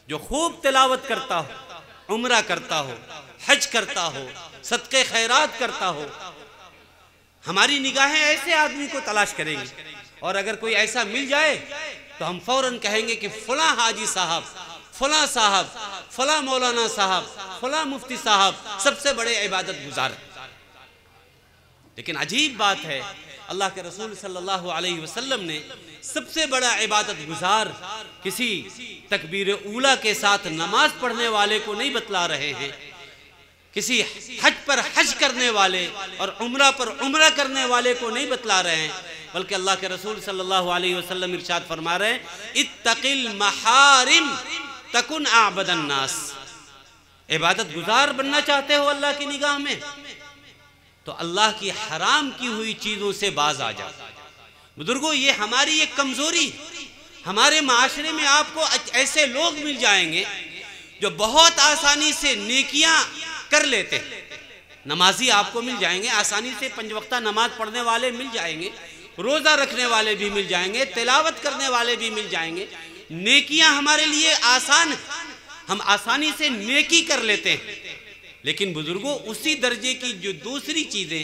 जो खूब तिलावत करता हो, उम्रा करता हो, हज करता हो, सदक़े खैरात करता हो। हमारी निगाहें ऐसे आदमी को तलाश करेंगी, और अगर कोई ऐसा मिल जाए तो हम फौरन कहेंगे कि फला हाजी साहब, फला साहब, फला मौलाना साहब, फला मुफ्ती साहब सबसे बड़े इबादत गुजार। लेकिन अजीब बात है, अल्लाह के रसूल सल्लल्लाहु अलैहि वसल्लम ने सबसे बड़ा इबादत गुजार किसी तकबीर ऊला के साथ नमाज पढ़ने वाले को नहीं बतला रहे हैं, किसी हज पर हज करने वाले और उम्रा पर उम्रा करने वाले को नहीं बतला रहे हैं, बल्कि अल्लाह के रसूल सल्लल्लाहु अलैहि वसल्लम इरशाद फरमा रहे हैं, इत्तकिल महारिम तकुन आबदन नास। इबादत गुजार बनना चाहते हो अल्लाह की निगाह में, तो अल्लाह की हराम की हुई चीज़ों से बाज आ जाओ। बुजुर्गों, ये हमारी एक कमज़ोरी, हमारे माशरे में आपको ऐसे लोग मिल जाएंगे जो बहुत आसानी से नेकियां कर लेते हैं। नमाजी आपको मिल जाएंगे, आसानी से 5 वक्ता नमाज पढ़ने वाले मिल जाएंगे, रोज़ा रखने वाले भी मिल जाएंगे, तिलावत करने वाले भी मिल जाएंगे। नेकियां हमारे लिए आसान, हम आसानी से नेकी कर लेते हैं। लेकिन बुजुर्गों, उसी दर्जे की जो दूसरी चीज़ें,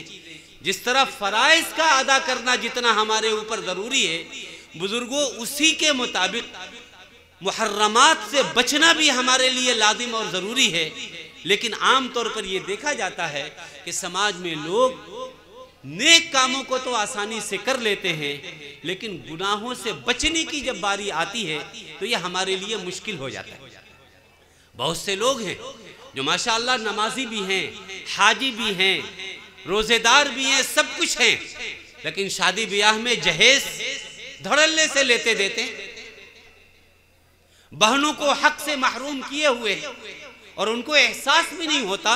जिस तरह फ़राइज़ का अदा करना जितना हमारे ऊपर ज़रूरी है, बुजुर्गों उसी के मुताबिक मुहर्रमात से बचना भी हमारे लिए लाजिम और ज़रूरी है। लेकिन आम तौर पर यह देखा जाता है कि समाज में लोग नेक कामों को तो आसानी से कर लेते हैं, लेकिन गुनाहों से बचने की जब बारी आती है तो यह हमारे लिए मुश्किल हो जाता है। बहुत से लोग हैं जो माशाअल्लाह नमाजी भी हैं, हाजी भी हैं, रोज़ेदार भी हैं, सब कुछ हैं, लेकिन शादी ब्याह में जहेज धड़ल्ले से लेते देते, बहनों को हक से महरूम किए हुए हैं, और उनको एहसास भी नहीं होता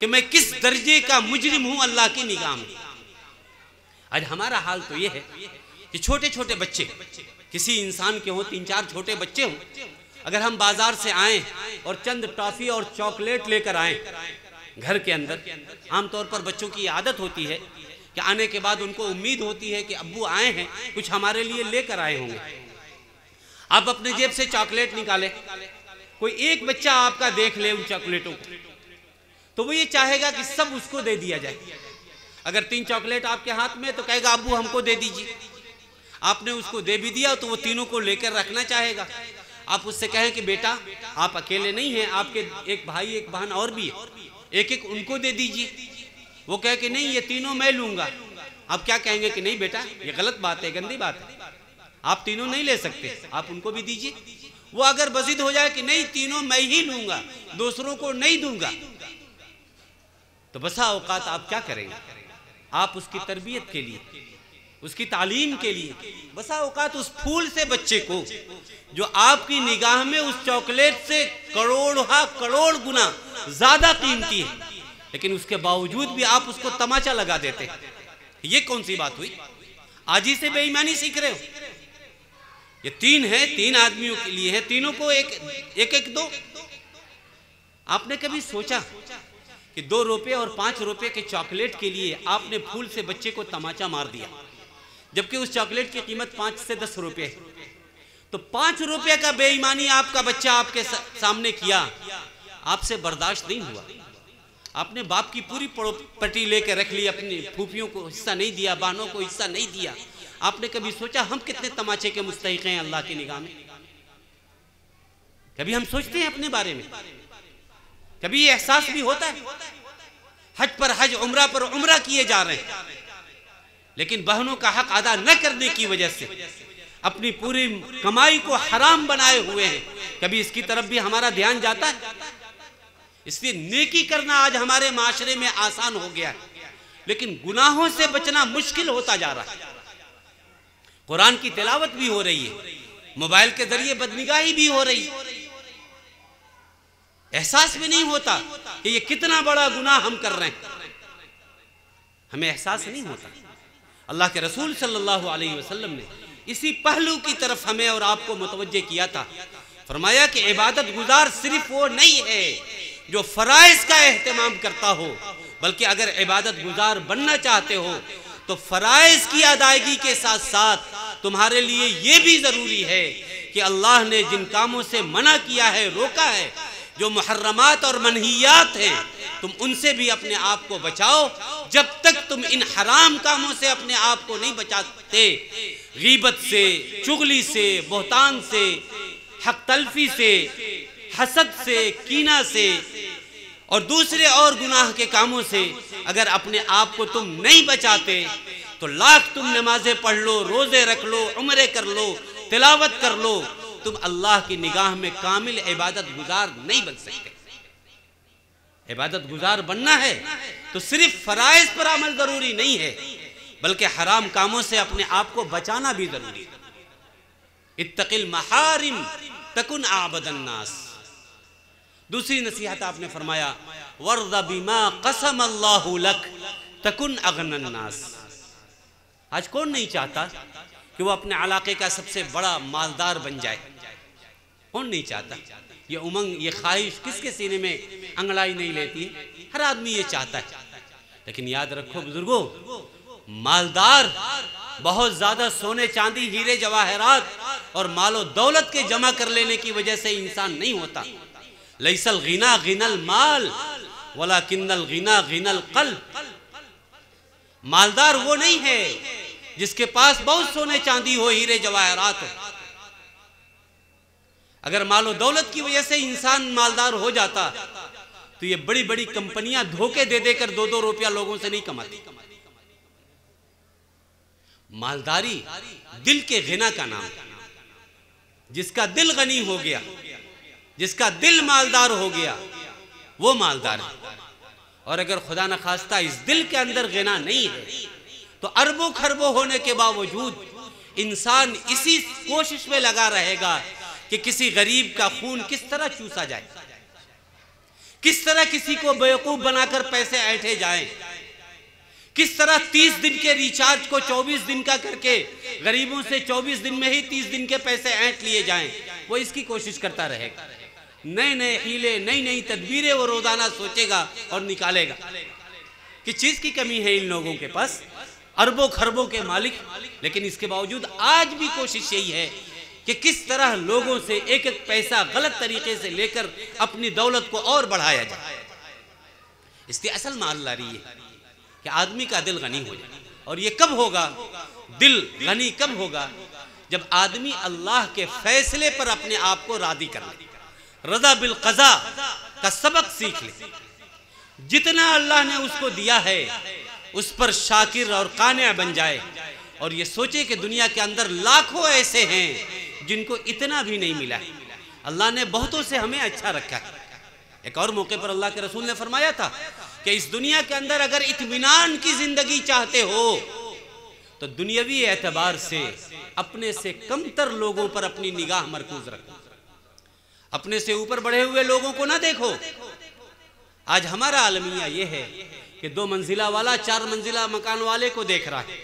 कि मैं किस दर्जे का मुजरिम हूं अल्लाह की निगाह में। आज हमारा हाल तो यह है कि छोटे छोटे बच्चे, किसी इंसान के हों, 3-4 छोटे बच्चे हों, अगर हम बाजार से आए और चंद टॉफी और चॉकलेट लेकर आए घर के अंदर, आमतौर पर बच्चों की आदत होती है कि आने के बाद उनको उम्मीद होती है कि अब्बू आए हैं, कुछ हमारे लिए लेकर आए होंगे। आप अपने जेब से चॉकलेट निकाले, कोई एक बच्चा आपका देख ले उन चॉकलेटों को, तो वो ये चाहेगा कि सब उसको दे दिया जाए। अगर 3 चॉकलेट आपके हाथ में तो कहेगा अब्बू हमको दे दीजिए। आपने उसको दे भी दिया तो वो तीनों को लेकर रखना चाहेगा। आप उससे कहें कि बेटा आप अकेले नहीं हैं, आपके एक भाई एक बहन और भी है, एक एक उनको दे दीजिए। वो कहे कि नहीं ये तीनों मैं लूंगा। आप क्या कहेंगे कि नहीं बेटा ये गलत बात है, गंदी बात है, आप तीनों नहीं ले सकते, आप उनको भी दीजिए। वो अगर बज़िद हो जाए कि नहीं तीनों मैं ही लूंगा, दूसरों को नहीं दूंगा, तो बसा औकात आप क्या करेंगे? आप उसकी तरबियत के लिए, उसकी तालीम के लिए, बसा औकात उस फूल से बच्चे को जो आपकी निगाह में उस चॉकलेट से करोड़ गुना ज्यादा कीमती है, लेकिन उसके बावजूद भी आप उसको तमाचा लगा देते हैं। ये कौन सी बात हुई? आज ही से बेईमानी सीख रहे हो। ये 3 है, 3 आदमियों के लिए है, तीनों को एक दो। आपने कभी सोचा कि 2 रुपये और 5 रुपये के चॉकलेट के लिए आपने फूल से बच्चे को तमाचा मार दिया, जबकि उस चॉकलेट की कीमत 5 से 10 रुपये है। तो 5 रुपये का बेईमानी आपका बच्चा आपके सामने किया, आपसे बर्दाश्त नहीं हुआ। आपने बाप की पूरी प्रॉपर्टी लेकर रख ली, अपनी फूफियों को हिस्सा नहीं दिया, बहनों को हिस्सा नहीं दिया। आपने कभी सोचा हम कितने तमाचे के मुस्तहिक हैं अल्लाह की निगाह में? कभी हम सोचते हैं अपने बारे में? कभी ये एहसास भी होता है? हज पर हज, उम्रा पर उम्रा किए जा रहे हैं, लेकिन बहनों का हक अदा न करने की वजह से अपनी पूरी कमाई को हराम बनाए हुए हैं। कभी इसकी तरफ भी हमारा ध्यान जाता है? इसलिए नेकी करना आज हमारे माशरे में आसान हो गया है, लेकिन गुनाहों से बचना मुश्किल होता जा रहा है। कुरान की तिलावत भी हो रही है, मोबाइल के जरिए बदनिगाही भी हो रही है, एहसास भी नहीं होता कि ये कितना बड़ा गुनाह हम कर रहे हैं, हमें एहसास नहीं होता। अल्लाह के रसूल सल्लल्लाहु अलैहि वसल्लम ने इसी पहलू की तरफ हमें और आपको मुतवज्जे किया था। फरमाया कि इबादत गुजार सिर्फ वो नहीं है जो फराइज का एहतमाम करता हो, बल्कि अगर इबादत गुजार बनना चाहते हो तो फराइज की अदायगी के साथ साथ तुम्हारे लिए ये भी जरूरी है कि अल्लाह ने जिन कामों से मना किया है, रोका है, जो मुहर्रमात और मनहियात हैं, तुम उनसे भी अपने आप को बचाओ। जब तक तुम इन हराम कामों से अपने आप को नहीं बचाते, गीबत से, चुगली से, बोहतान से, हक तलफी से, हसद से, कीना से और दूसरे और गुनाह के कामों से अगर अपने आप को तुम नहीं बचाते, तो लाख तुम नमाजें पढ़ लो, रोजे रख लो, उम्रे कर लो, तिलावत कर लो, तुम अल्लाह की निगाह में कामिल इबादत गुजार नहीं बन सकते। इबादत गुजार बनना है तो सिर्फ फराइज पर अमल जरूरी नहीं है, बल्कि हराम कामों से अपने आप को बचाना भी जरूरी है। इत्तकिल महारिम तकुन आबदन नास। दूसरी नसीहत आपने फरमाया वर्दा बिमा कसम अल्लाहु लक तकुन अगनन नास। आज कौन नहीं चाहता कि वो अपने इलाके का सबसे बड़ा मालदार बन जाए? कौन नहीं चाहता? ये उमंग, ये ख्वाहिश किसके सीने में अंगड़ाई नहीं लेती है? हर आदमी ये चाहता है। लेकिन याद रखो बुजुर्गों, मालदार, बहुत ज्यादा सोने चांदी हीरे जवाहरात और मालो दौलत के जमा कर लेने की वजह से इंसान नहीं होता। लैसल गिना गिनल माल वलाकिन्नल गिना गिनल क़ल्ब। मालदार वो नहीं है जिसके पास बहुत सोने चांदी हो, हीरे जवाहरात हो। अगर मालो दौलत की वजह से इंसान मालदार हो जाता तो ये बड़ी बड़ी कंपनियां धोखे दे देकर 2-2 रुपया लोगों से नहीं कमाती। मालदारी दिल के गिना का नाम। जिसका दिल गनी हो गया, जिसका दिल मालदार हो गया, वो मालदार है। और अगर खुदा न खास्ता इस दिल के अंदर गिना नहीं है तो अरबों खरबों होने के बावजूद इंसान इसी कोशिश में लगा रहेगा कि किसी गरीब का खून किस तरह चूसा जाए, किस तरह किसी को बेवकूफ बनाकर पैसे ऐंठे जाएं, किस तरह 30 दिन के रिचार्ज को 24 दिन का करके गरीबों से 24 दिन में ही 30 दिन के पैसे ऐंठ लिए जाएं। वो इसकी कोशिश करता रहेगा। नए नए हीले, नई नई तदबीरें वो रोजाना सोचेगा और निकालेगा। कि चीज की कमी है इन लोगों के पास, अरबों खरबों के मालिक, लेकिन इसके बावजूद आज भी कोशिश यही है कि किस तरह लोगों से एक एक पैसा गलत तरीके से लेकर अपनी दौलत को और बढ़ाया जाए। इसकी असल मालदारी है कि आदमी का दिल गनी हो जाए। और ये कब होगा? दिल गनी कब होगा? जब आदमी अल्लाह के फैसले पर अपने आप को राजी कर ले, रज़ा बिल क़ज़ा का सबक सीख ले। जितना अल्लाह ने उसको दिया है उस पर शाकिर और कान्या बन जाए और ये सोचे कि दुनिया के अंदर लाखों ऐसे हैं जिनको इतना भी नहीं मिला है। अल्लाह ने बहुतों से हमें अच्छा रखा है। एक और मौके पर अल्लाह के रसूल ने फरमाया था कि इस दुनिया के अंदर अगर इत्मीनान की जिंदगी चाहते हो तो दुनियावी एतबार से अपने से कमतर लोगों पर अपनी निगाह मरकूज रखो। अपने से ऊपर बढ़े हुए लोगों को ना देखो। आज हमारा आलमिया ये है कि 2 मंजिला वाला 4 मंजिला मकान वाले को देख रहा है,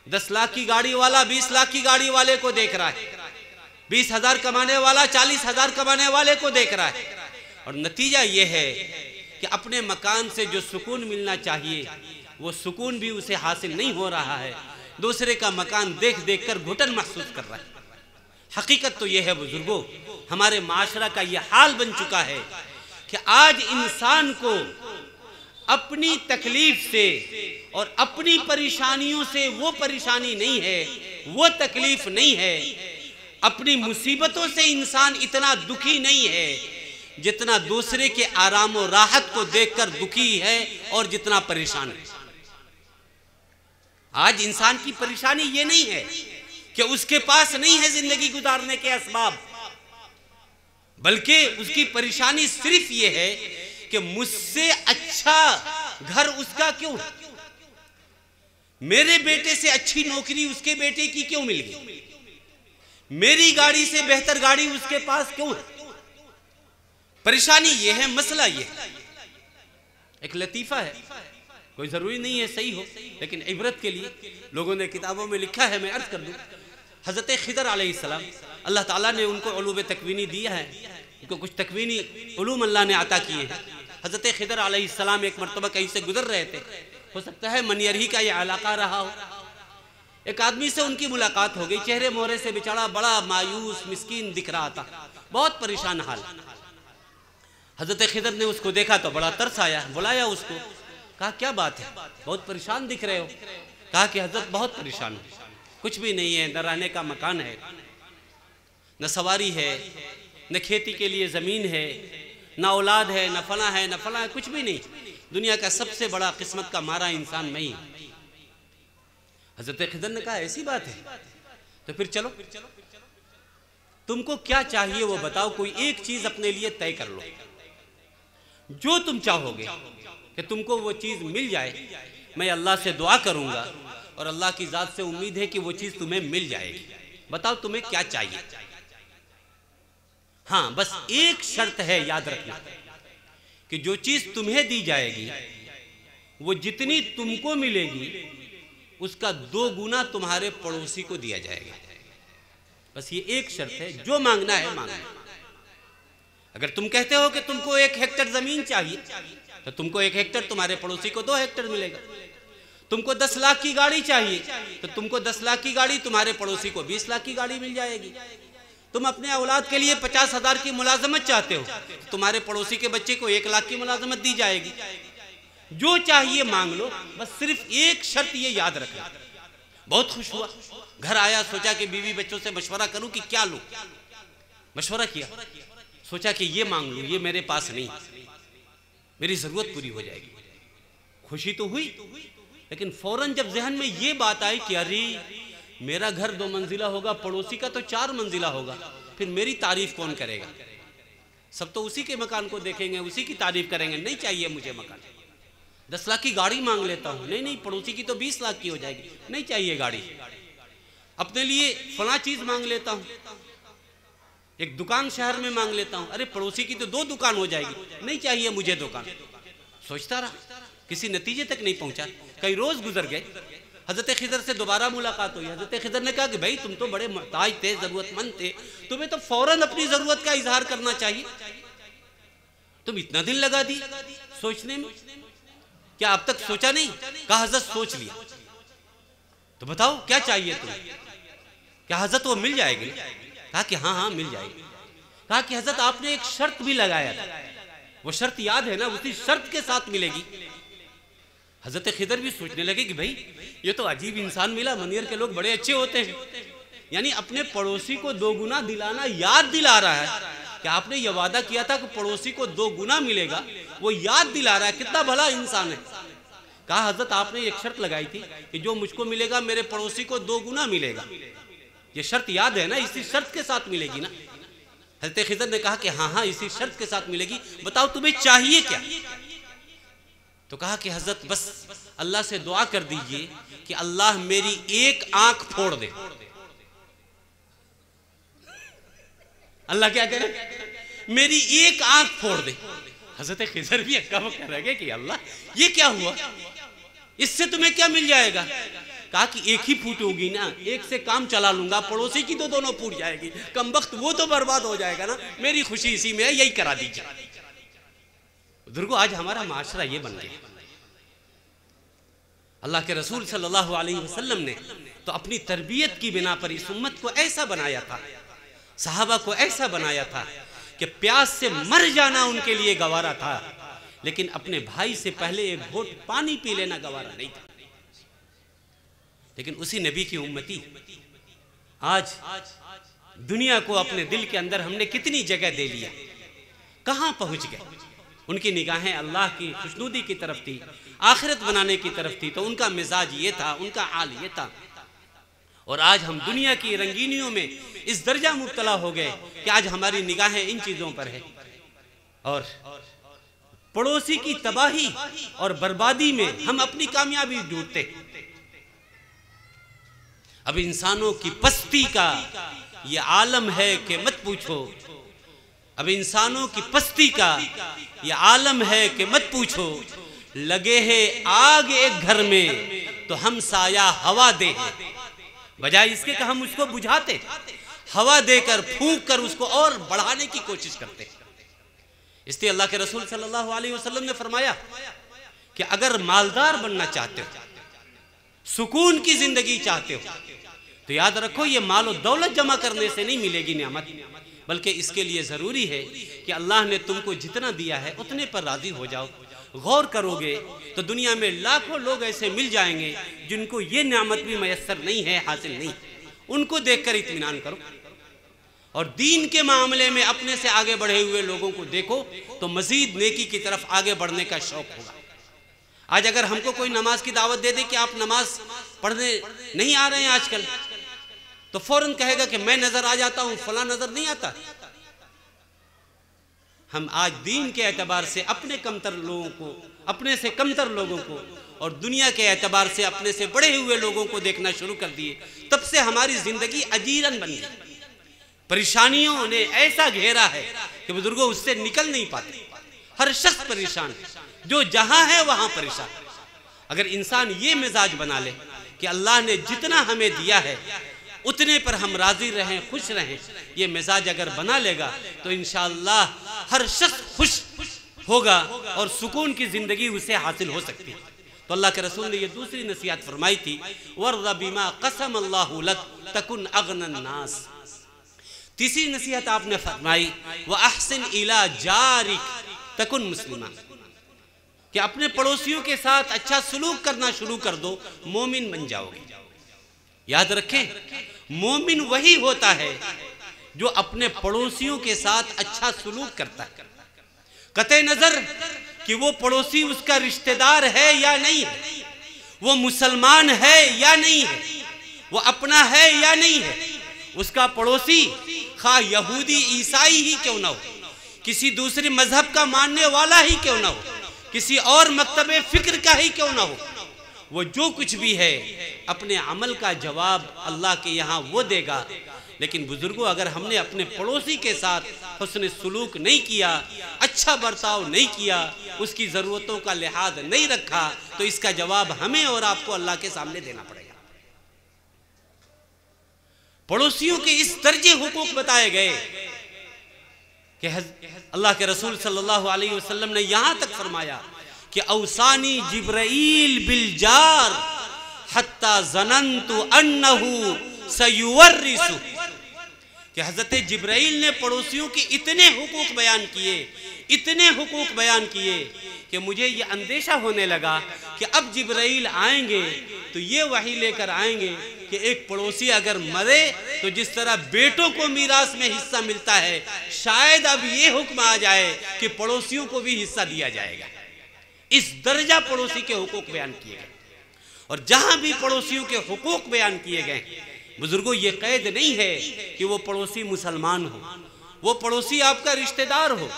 10 लाख की गाड़ी वाला 20 लाख की गाड़ी वाले को देख रहा है, 20,000 कमाने वाला 40,000 कमाने वाले को देख रहा है। और नतीजा ये है कि अपने मकान से जो सुकून मिलना चाहिए वो सुकून भी उसे हासिल नहीं हो रहा है। दूसरे का मकान देख देख कर घुटन महसूस कर रहा है। हकीकत तो यह है बुजुर्गों, हमारे माशरा का यह हाल बन चुका है कि आज इंसान को अपनी तकलीफ से और अपनी परेशानियों से वो परेशानी नहीं है, वो तकलीफ नहीं है, अपनी मुसीबतों से इंसान इतना दुखी नहीं है जितना दूसरे के आराम और राहत को देखकर दुखी है और जितना परेशान है। आज इंसान की परेशानी ये नहीं है कि उसके पास नहीं है जिंदगी गुजारने के असबाब, बल्कि उसकी परेशानी सिर्फ ये है कि मुझसे अच्छा घर उसका क्यों, मेरे बेटे से अच्छी नौकरी उसके बेटे की क्यों मिल गई, मेरी गाड़ी से बेहतर गाड़ी उसके पास क्यों है। परेशानी ये है, मसला ये है। एक लतीफा है, कोई जरूरी नहीं है सही हो, लेकिन इबरत के लिए लोगों ने किताबों में लिखा है, मैं अर्ज कर दूं। हजरत खिदर अलैहिस्सलाम, अल्लाह ताला ने उनको उलूम तकवीनी दिया है, उनको कुछ तकवीनी उलूम अल्लाह ने अता किए हैं। हजरत खिदर अलैहिस्सलाम एक मरतबा कहीं से गुजर रहे थे, हो सकता है मनियरही का ये इलाका रहा हो। एक आदमी से उनकी मुलाकात हो गई, चेहरे मोहरे से बेचारा बड़ा मायूस मिस्कीन दिख रहा था, बहुत परेशान हाल। हजरत खिदर ने उसको देखा तो बड़ा तरस आया, बुलाया उसको, कहा क्या बात है, बहुत परेशान दिख रहे हो। कहा कि हजरत बहुत परेशान हूं, कुछ भी नहीं है, न रहने का मकान है, न सवारी है, न खेती के लिए ज़मीन है, न औलाद है, न फला है, न फला है, कुछ भी नहीं। दुनिया का सबसे बड़ा किस्मत का मारा इंसान मैं ही। हजरत खिदर ने कहा ऐसी बात है तो फिर चलो, तुमको क्या चाहिए वो बताओ, कोई एक चीज अपने लिए तय कर लो, जो तुम चाहोगे कि तुमको वो चीज मिल जाए। मैं अल्लाह से दुआ करूंगा और अल्लाह की ज़ात से उम्मीद है कि वो चीज़ तुम्हें मिल जाएगी। बताओ तुम्हें क्या चाहिए? हाँ, बस एक शर्त है, याद रखना कि जो चीज़ तुम्हें दी जाएगी वो जितनी तुमको मिलेगी उसका 2 गुना तुम्हारे पड़ोसी को दिया जाएगा। बस ये एक शर्त है, जो मांगना है मांगना। अगर तुम कहते हो कि तुमको 1 हेक्टेयर जमीन चाहिए तो तुमको 1 हेक्टेयर, तुम्हारे पड़ोसी को 2 हेक्टेयर मिलेगा। तुमको 10 लाख की गाड़ी चाहिए तो तुमको 10 लाख की गाड़ी, तुम्हारे पड़ोसी को 20 लाख की गाड़ी मिल जाएगी। तुम अपने औलाद के लिए 50,000 की मुलाजमत चाहते हो तो तुम्हारे पड़ोसी के बच्चे को 1 लाख की मुलाजमत दी जाएगी। जो चाहिए मांग लो, बस सिर्फ एक शर्त ये याद रखना। बहुत खुश हुआ, घर आया, सोचा कि बीवी बच्चों से मशवरा करूं कि क्या लूं। मशवरा किया, सोचा कि ये मांग लूं, ये मेरे पास नहीं, मेरी जरूरत पूरी हो जाएगी। खुशी तो हुई, लेकिन फौरन जब जहन में ये बात आई कि अरे मेरा घर 2 मंजिला होगा, पड़ोसी का तो 4 मंजिला होगा, फिर मेरी तारीफ कौन करेगा? सब तो उसी के मकान को देखेंगे, उसी की तारीफ करेंगे। नहीं चाहिए मुझे मकान। 10 लाख की गाड़ी मांग लेता हूं, नहीं, पड़ोसी की तो 20 लाख की हो जाएगी, नहीं चाहिए गाड़ी। अपने लिए फला चीज मांग लेता हूं, एक दुकान शहर में मांग लेता हूं, अरे पड़ोसी की तो 2 दुकान हो जाएगी, नहीं चाहिए मुझे दुकान। सोचता रहा, किसी नतीजे तक नहीं पहुंचा। कई रोज गुजर गए, हजरत खिदर से दोबारा मुलाकात हुई। हजरत खिदर ने कहा कि भाई तुम तो बड़े मोहताज थे, जरूरतमंद थे, तुम्हें तो फौरन अपनी जरूरत का इजहार करना चाहिए, तुम इतना दिन लगा दी सोचने में, क्या अब तक सोचा नहीं? कहा हजरत सोच लिया। तो बताओ क्या चाहिए तुम्हें? क्या हजरत वो मिल जाएगी? कहा कि हाँ मिल जाएगी। कहा कि हजरत आपने एक शर्त भी लगाया था, वो शर्त याद है ना? उसी शर्त के साथ मिलेगी। हजरत खिदर भी सोचने लगे कि भाई ये तो अजीब इंसान मिला, मनियर के लोग बड़े अच्छे होते हैं, यानी अपने पड़ोसी को 2 गुना दिलाना याद दिला रहा है कि आपने ये वादा किया था कि पड़ोसी को 2 गुना मिलेगा, वो याद दिला रहा है, कितना भला इंसान है। कहा हजरत आपने एक शर्त लगाई थी कि जो मुझको मिलेगा मेरे पड़ोसी को 2 गुना मिलेगा, ये शर्त याद है ना? इसी शर्त के साथ मिलेगी ना? हजरत खिदर ने कहा कि हाँ इसी शर्त के साथ मिलेगी। बताओ तुम्हें चाहिए क्या? तो कहा कि हजरत बस अल्लाह से दुआ कर दीजिए कि अल्लाह मेरी एक आंख फोड़ दे। अल्लाह क्या करे? मेरी एक आंख फोड़ दे। हजरत खिदर भी अक्का बक्का रह गए कि अल्लाह ये क्या हुआ, इससे तुम्हें क्या मिल जाएगा? कहा कि एक ही फूट होगी ना, एक से काम चला लूंगा, पड़ोसी की तो दोनों फूट जाएगी, कमबख्त वो तो बर्बाद हो जाएगा ना, मेरी खुशी इसी में है, यही करा दीजिए। बुजुर्गों, आज हमारा माशरा ये बन गया। अल्लाह के रसूल सल्लल्लाहु अलैहि वसल्लम ने तो अपनी तरबियत की बिना पर इस उम्मत को ऐसा बनाया था, सहाबा को ऐसा बनाया था कि प्यास से मर जाना उनके लिए गवारा था, लेकिन अपने भाई से पहले एक घोट पानी पी लेना गवारा नहीं था। लेकिन उसी नबी की उम्मती आज दुनिया को अपने दिल के अंदर हमने कितनी जगह दे लिया, कहां पहुंच गए। उनकी निगाहें अल्लाह की खुशनुदी की तरफ थी, आखिरत बनाने की तरफ थी, तो उनका मिजाज ये था, उनका हाल ये था। और आज हम दुनिया की रंगीनियों में इस दर्जा मुब्तला हो गए कि आज हमारी निगाहें इन चीजों पर है, और पड़ोसी की तबाही और बर्बादी में हम अपनी कामयाबी ढूंढते। अब इंसानों की पस्ती का ये आलम है कि मत पूछो, अब इंसानों की पस्ती का ये आलम है कि मत पूछो, लगे है आग एक घर में तो हम साया हवा दे, बजाय इसके कि हम उसको बुझाते, हवा देकर फूंक कर उसको और बढ़ाने की कोशिश करते। इसलिए अल्लाह के रसूल सल्लल्लाहु अलैहि वसल्लम ने फरमाया कि अगर मालदार बनना चाहते हो, सुकून की जिंदगी चाहते हो, तो याद रखो ये माल और दौलत जमा करने से नहीं मिलेगी नियामत, बल्कि इसके लिए जरूरी है कि अल्लाह ने तुमको जितना दिया है उतने पर राजी हो जाओ। गौर करोगे तो दुनिया में लाखों लोग ऐसे मिल जाएंगे जिनको ये नियामत भी मयस्सर नहीं है, हासिल नहीं, उनको देखकर इत्मीनान करो। और दीन के मामले में अपने से आगे बढ़े हुए लोगों को देखो तो मजीद नेकी की तरफ आगे बढ़ने का शौक होगा। आज अगर हमको कोई नमाज की दावत दे दे कि आप नमाज पढ़ने नहीं आ रहे हैं आजकल, तो फौरन कहेगा कि मैं नजर आ जाता हूं, फला नजर नहीं आता। हम आज दीन के एतबार से अपने कमतर लोगों को, अपने से कमतर लोगों को और दुनिया के एतबार से अपने से बड़े हुए लोगों को देखना शुरू कर दिए। तब से हमारी जिंदगी अजीरन बन गई। परेशानियों ने ऐसा घेरा है कि बुजुर्गों उससे निकल नहीं पाते। हर शख्स परेशान है, जो जहां है वहां परेशान। अगर इंसान ये मिजाज बना ले कि अल्लाह ने जितना हमें दिया है उतने पर हम राजी रहें, खुश रहें, ये मिजाज अगर बना लेगा तो इंशाअल्लाह हर शख्स खुश होगा और सुकून की जिंदगी उसे हासिल हो सकती है। तो अल्लाह के रसूल ने ये दूसरी नसीहत फरमाई थी, वर्ज़ बिमा क़सम अल्लाहु लक तकुन अग़नन नास। तीसरी नसीहत आपने फरमाई, व अहसिन इला जारिक तकुन मुस्लिमा, कि अपने पड़ोसियों के साथ अच्छा सलूक करना शुरू कर दो, मोमिन बन जाओगे। याद रखें, मोमिन वही होता है जो अपने पड़ोसियों के साथ अच्छा सलूक करता है, कतई नजर कि वो पड़ोसी उसका रिश्तेदार है या नहीं है, वो मुसलमान है या नहीं है, वो अपना है या नहीं है। उसका पड़ोसी खा यहूदी ईसाई ही क्यों ना हो, किसी दूसरे मजहब का मानने वाला ही क्यों ना हो, किसी और मकतबे फिक्र का ही क्यों ना हो, वो जो कुछ भी है अपने अमल का जवाब अल्लाह के यहाँ वो देगा। लेकिन बुजुर्गों, अगर हमने अपने पड़ोसी के साथ हुस्न सुलूक नहीं किया, अच्छा बर्ताव नहीं किया, उसकी ज़रूरतों का लिहाज नहीं रखा, तो इसका जवाब हमें और आपको अल्लाह के सामने देना पड़ेगा। पड़ोसियों के इस दर्जे हुकूक बताए गए कि अल्लाह के रसूल सल्लल्लाहु अलैहि वसल्लम ने यहां तक फरमाया कि औसानी जिब्राइल बिल जार हत्ता ज़नन्तु अन्नहु सयुवर्रिसु, कि हज़रत जिब्राइल ने पड़ोसियों के इतने हुकूक बयान किए, इतने हुकूक बयान किए कि मुझे ये अंदेशा होने लगा कि अब जिब्राइल आएंगे तो ये वही लेकर आएंगे कि एक पड़ोसी अगर मरे तो जिस तरह बेटों को मीरास में हिस्सा मिलता है, शायद अब ये हुक्म आ जाए कि पड़ोसियों को भी हिस्सा दिया जाएगा। इस दर्जा पड़ोसी के हुकूक बयान किए गए। और जहां भी पड़ोसियों के हुकूक बयान किए गए, बुजुर्गों, ये कैद नहीं है कि वो पड़ोसी मुसलमान हो, वो पड़ोसी आपका रिश्तेदार हो,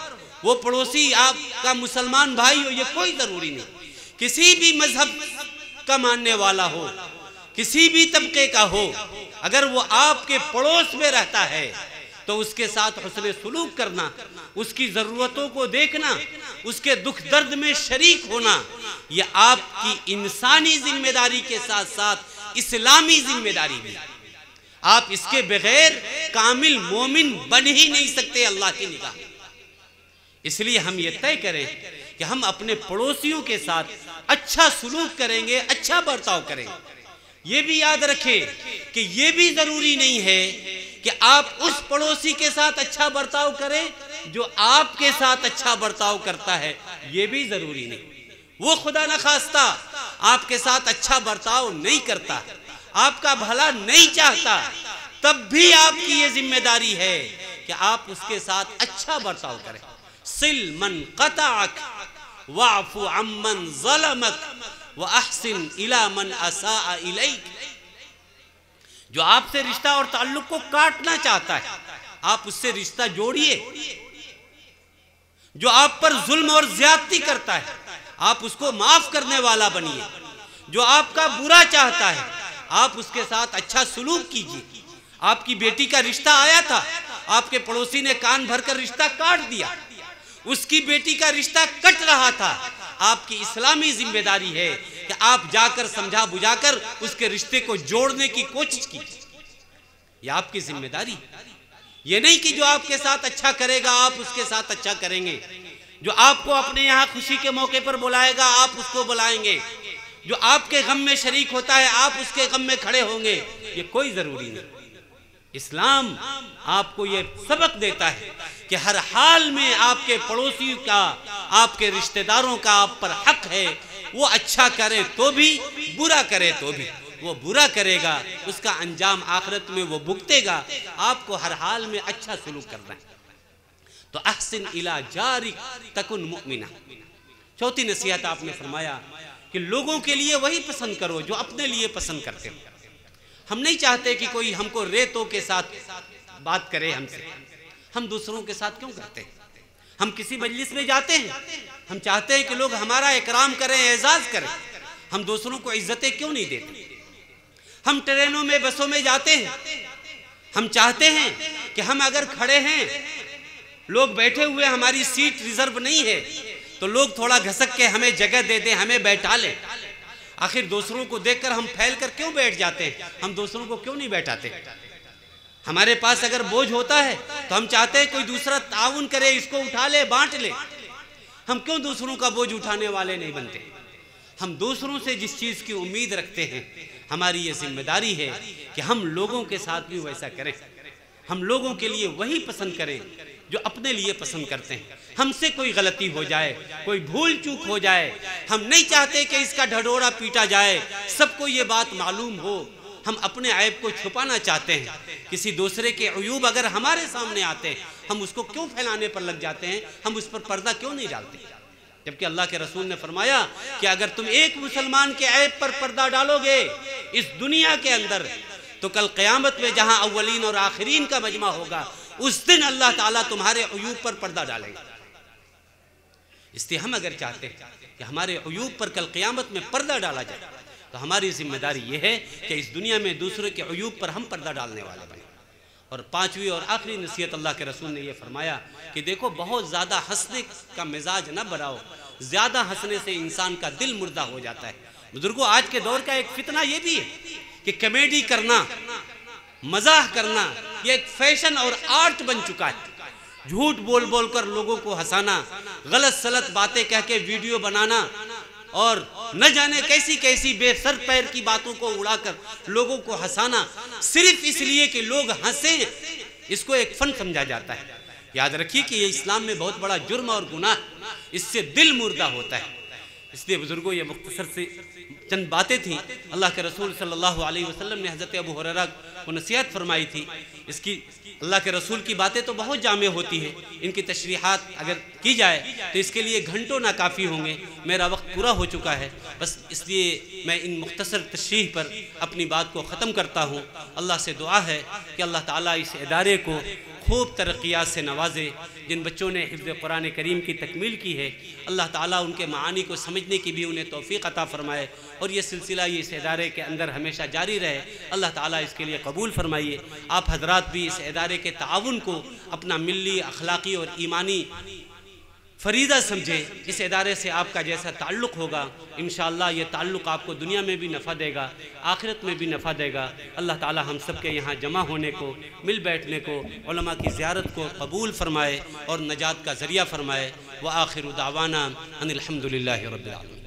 वो पड़ोसी आपका मुसलमान भाई हो, ये कोई जरूरी नहीं। किसी भी मजहब का मानने वाला हो, किसी भी तबके का हो, अगर वो आपके पड़ोस में रहता है तो उसके साथ हुस्न सुलूक करना, उसकी ज़रूरतों को देखना, उसके दुख दर्द में शरीक होना, यह आपकी इंसानी जिम्मेदारी के साथ साथ इस्लामी जिम्मेदारी भी। आप इसके बगैर कामिल मोमिन बन ही नहीं सकते अल्लाह की निगाह। इसलिए हम ये तय करें कि हम अपने पड़ोसियों के साथ अच्छा सुलूक करेंगे, अच्छा बर्ताव करेंगे। ये भी याद रखें कि ये भी जरूरी नहीं है कि आप उस पड़ोसी के साथ अच्छा बर्ताव करें जो आपके साथ अच्छा बर्ताव करता है, ये भी जरूरी नहीं। वो खुदा न खास्ता आपके साथ अच्छा बर्ताव नहीं करता, आपका भला नहीं चाहता, तब भी आपकी ये जिम्मेदारी है कि आप उसके साथ अच्छा बर्ताव करें। सिल मन क़तअक वाफ़ु अम्मन ज़लमक व अहसिन इला मन असाअ इलैक। जो आपसे रिश्ता और ताल्लुक को काटना चाहता है, आप उससे रिश्ता जोड़िए। जो आप पर जुल्म और ज्यादती करता है, आप उसको माफ करने वाला बनिए। जो आपका बुरा चाहता है, आप उसके साथ अच्छा सुलूक कीजिए। आपकी बेटी का रिश्ता आया था, आपके पड़ोसी ने कान भरकर रिश्ता काट दिया, उसकी बेटी का रिश्ता कट रहा था, आपकी इस्लामी जिम्मेदारी है कि आप जाकर समझा बुझाकर उसके रिश्ते को जोड़ने की कोशिश कीजिए। यह आपकी जिम्मेदारी। ये नहीं कि जो आपके साथ अच्छा करेगा आप उसके साथ अच्छा करेंगे, जो आपको अपने यहाँ खुशी के मौके पर बुलाएगा आप उसको बुलाएंगे, जो आपके गम में शरीक होता है आप उसके गम में खड़े होंगे, ये कोई जरूरी नहीं। इस्लाम आपको ये सबक देता है कि हर हाल में आपके पड़ोसी का, आपके रिश्तेदारों का आप पर हक है। वो अच्छा करे तो भी, बुरा करे तो भी। वो बुरा करेगा, उसका अंजाम आखिरत में वो भुगतेगा। आपको हर हाल में अच्छा सलूक करना है। तो अहसिन इला जारिक तकुन मुमिना। चौथी नसीहत आपने फरमाया कि लोगों के लिए वही पसंद करो जो अपने लिए पसंद करते हो। हम नहीं चाहते कि कोई हमको रेतों के साथ बात करे हमसे। हम दूसरों के साथ क्यों करते हैं? हम किसी मजलिस में जाते हैं, हम चाहते हैं कि लोग हमारा इकराम करें, एजाज करें। हम दूसरों को इज्जतें क्यों नहीं देते? हम ट्रेनों में, बसों में जाते हैं, हम चाहते हैं कि हम अगर खड़े हैं, लोग बैठे हुए, हमारी सीट रिजर्व नहीं है, तो लोग थोड़ा घसक के हमें जगह दे दें, हमें बैठा लें। आखिर दूसरों को देखकर हम फैल कर क्यों बैठ जाते हैं? हम दूसरों को क्यों नहीं बैठाते? हमारे पास अगर बोझ होता है तो हम चाहते हैं कोई दूसरा ताउन करे, इसको उठा ले, बांट ले। हम क्यों दूसरों का बोझ उठाने वाले नहीं बनते? हम दूसरों से जिस चीज़ की उम्मीद रखते हैं, हमारी ये जिम्मेदारी है कि हम लोगों के साथ भी वैसा करें। हम लोगों के लिए वही पसंद करें जो अपने लिए पसंद करते हैं। हमसे कोई गलती हो जाए, कोई भूल चूक हो जाए, हम नहीं चाहते कि इसका ढढोरा पीटा जाए, सबको ये बात मालूम हो। हम अपने ऐब को छुपाना चाहते हैं। किसी दूसरे के अयूब अगर हमारे सामने आते हैं, हम उसको क्यों फैलाने पर लग जाते हैं? हम उस पर पर्दा क्यों नहीं डालते? जबकि अल्लाह के रसूल ने फरमाया कि अगर तुम एक मुसलमान के ऐब पर पर्दा डालोगे इस दुनिया के अंदर, तो कल क़यामत में जहां अव्वलीन और आखिरीन का मजमा होगा, उस दिन अल्लाह ताला तुम्हारे अयूब पर पर्दा डालेगा। इसलिए हम अगर चाहते हैं कि हमारे अयूब पर कल क़यामत में पर्दा डाला जाए, तो हमारी जिम्मेदारी यह है कि इस दुनिया में दूसरे के अयूब पर हम पर्दा डालने वाले बने। और पांचवी और आखिरी नसीहत अल्लाह के रसूल ने यह फरमाया कि देखो, बहुत ज़्यादा हंसने का मिजाज न बनाओ। ज़्यादा हंसने से इंसान का दिल मुर्दा हो जाता है। बुजुर्गों, आज के दौर का एक फितना यह भी है कि कॉमेडी करना, मजाक करना, ये एक फैशन और आर्ट बन चुका है। झूठ बोल बोल कर लोगों को हंसाना, गलत सलत बातें कह के वीडियो बनाना, और न जाने कैसी कैसी बेसर पैर की बातों को उड़ाकर लोगों को हंसाना, सिर्फ इसलिए कि लोग हंसें, इसको एक फन समझा जाता है। याद रखिए कि ये इस्लाम में बहुत बड़ा जुर्म और गुनाह, इससे दिल मुर्दा होता है। इसलिए बुजुर्गों, ये मुख्तसर से चंद बातें थी। अल्लाह के रसूल सल्लल्लाहु अलैहि वसल्लम ने हज़रत अबू हुरैरा को नसीहत फरमाई थी। इसकी अल्लाह के रसूल की बातें तो बहुत जामे होती हैं, इनकी तशरीहात अगर की जाए तो इसके लिए घंटों ना काफ़ी होंगे। मेरा वक्त पूरा हो चुका है, बस इसलिए मैं इन मुख्तसर तशरीह पर अपनी बात को ख़त्म करता हूँ। अल्लाह से दुआ है कि अल्लाह ताला इस इदारे को खूब तरक्यात से नवाजे। जिन बच्चों ने हिफ्ज़ कुरान करीम की तकमील की है, अल्लाह ताला उनके मानी को समझने की भी उन्हें तौफ़ीक़ अता फ़रमाए, और ये सिलसिला ये इस इदारे के अंदर हमेशा जारी रहे। अल्लाह ताला इसके लिए कबूल फ़रमाइए। आप हजरात भी इस इदारे के ताउन को अपना मिली, अखलाक़ी और ईमानी फ़रीज़ा समझे। इस इदारे से आपका जैसा ताल्लुक़ होगा, इंशाअल्लाह ये ताल्लुक़ आपको दुनिया में भी नफ़ा देगा, आखिरत में भी नफ़ा देगा। अल्लाह ताला हम सब के यहाँ जमा होने को, मिल बैठने को, उलमा की ज़ियारत को कबूल फ़रमाए और नजात का ज़रिया फ़रमाए। व आखिरु दावाना अनिल हम्दुलिल्लाहि रब्बिल आलमीन।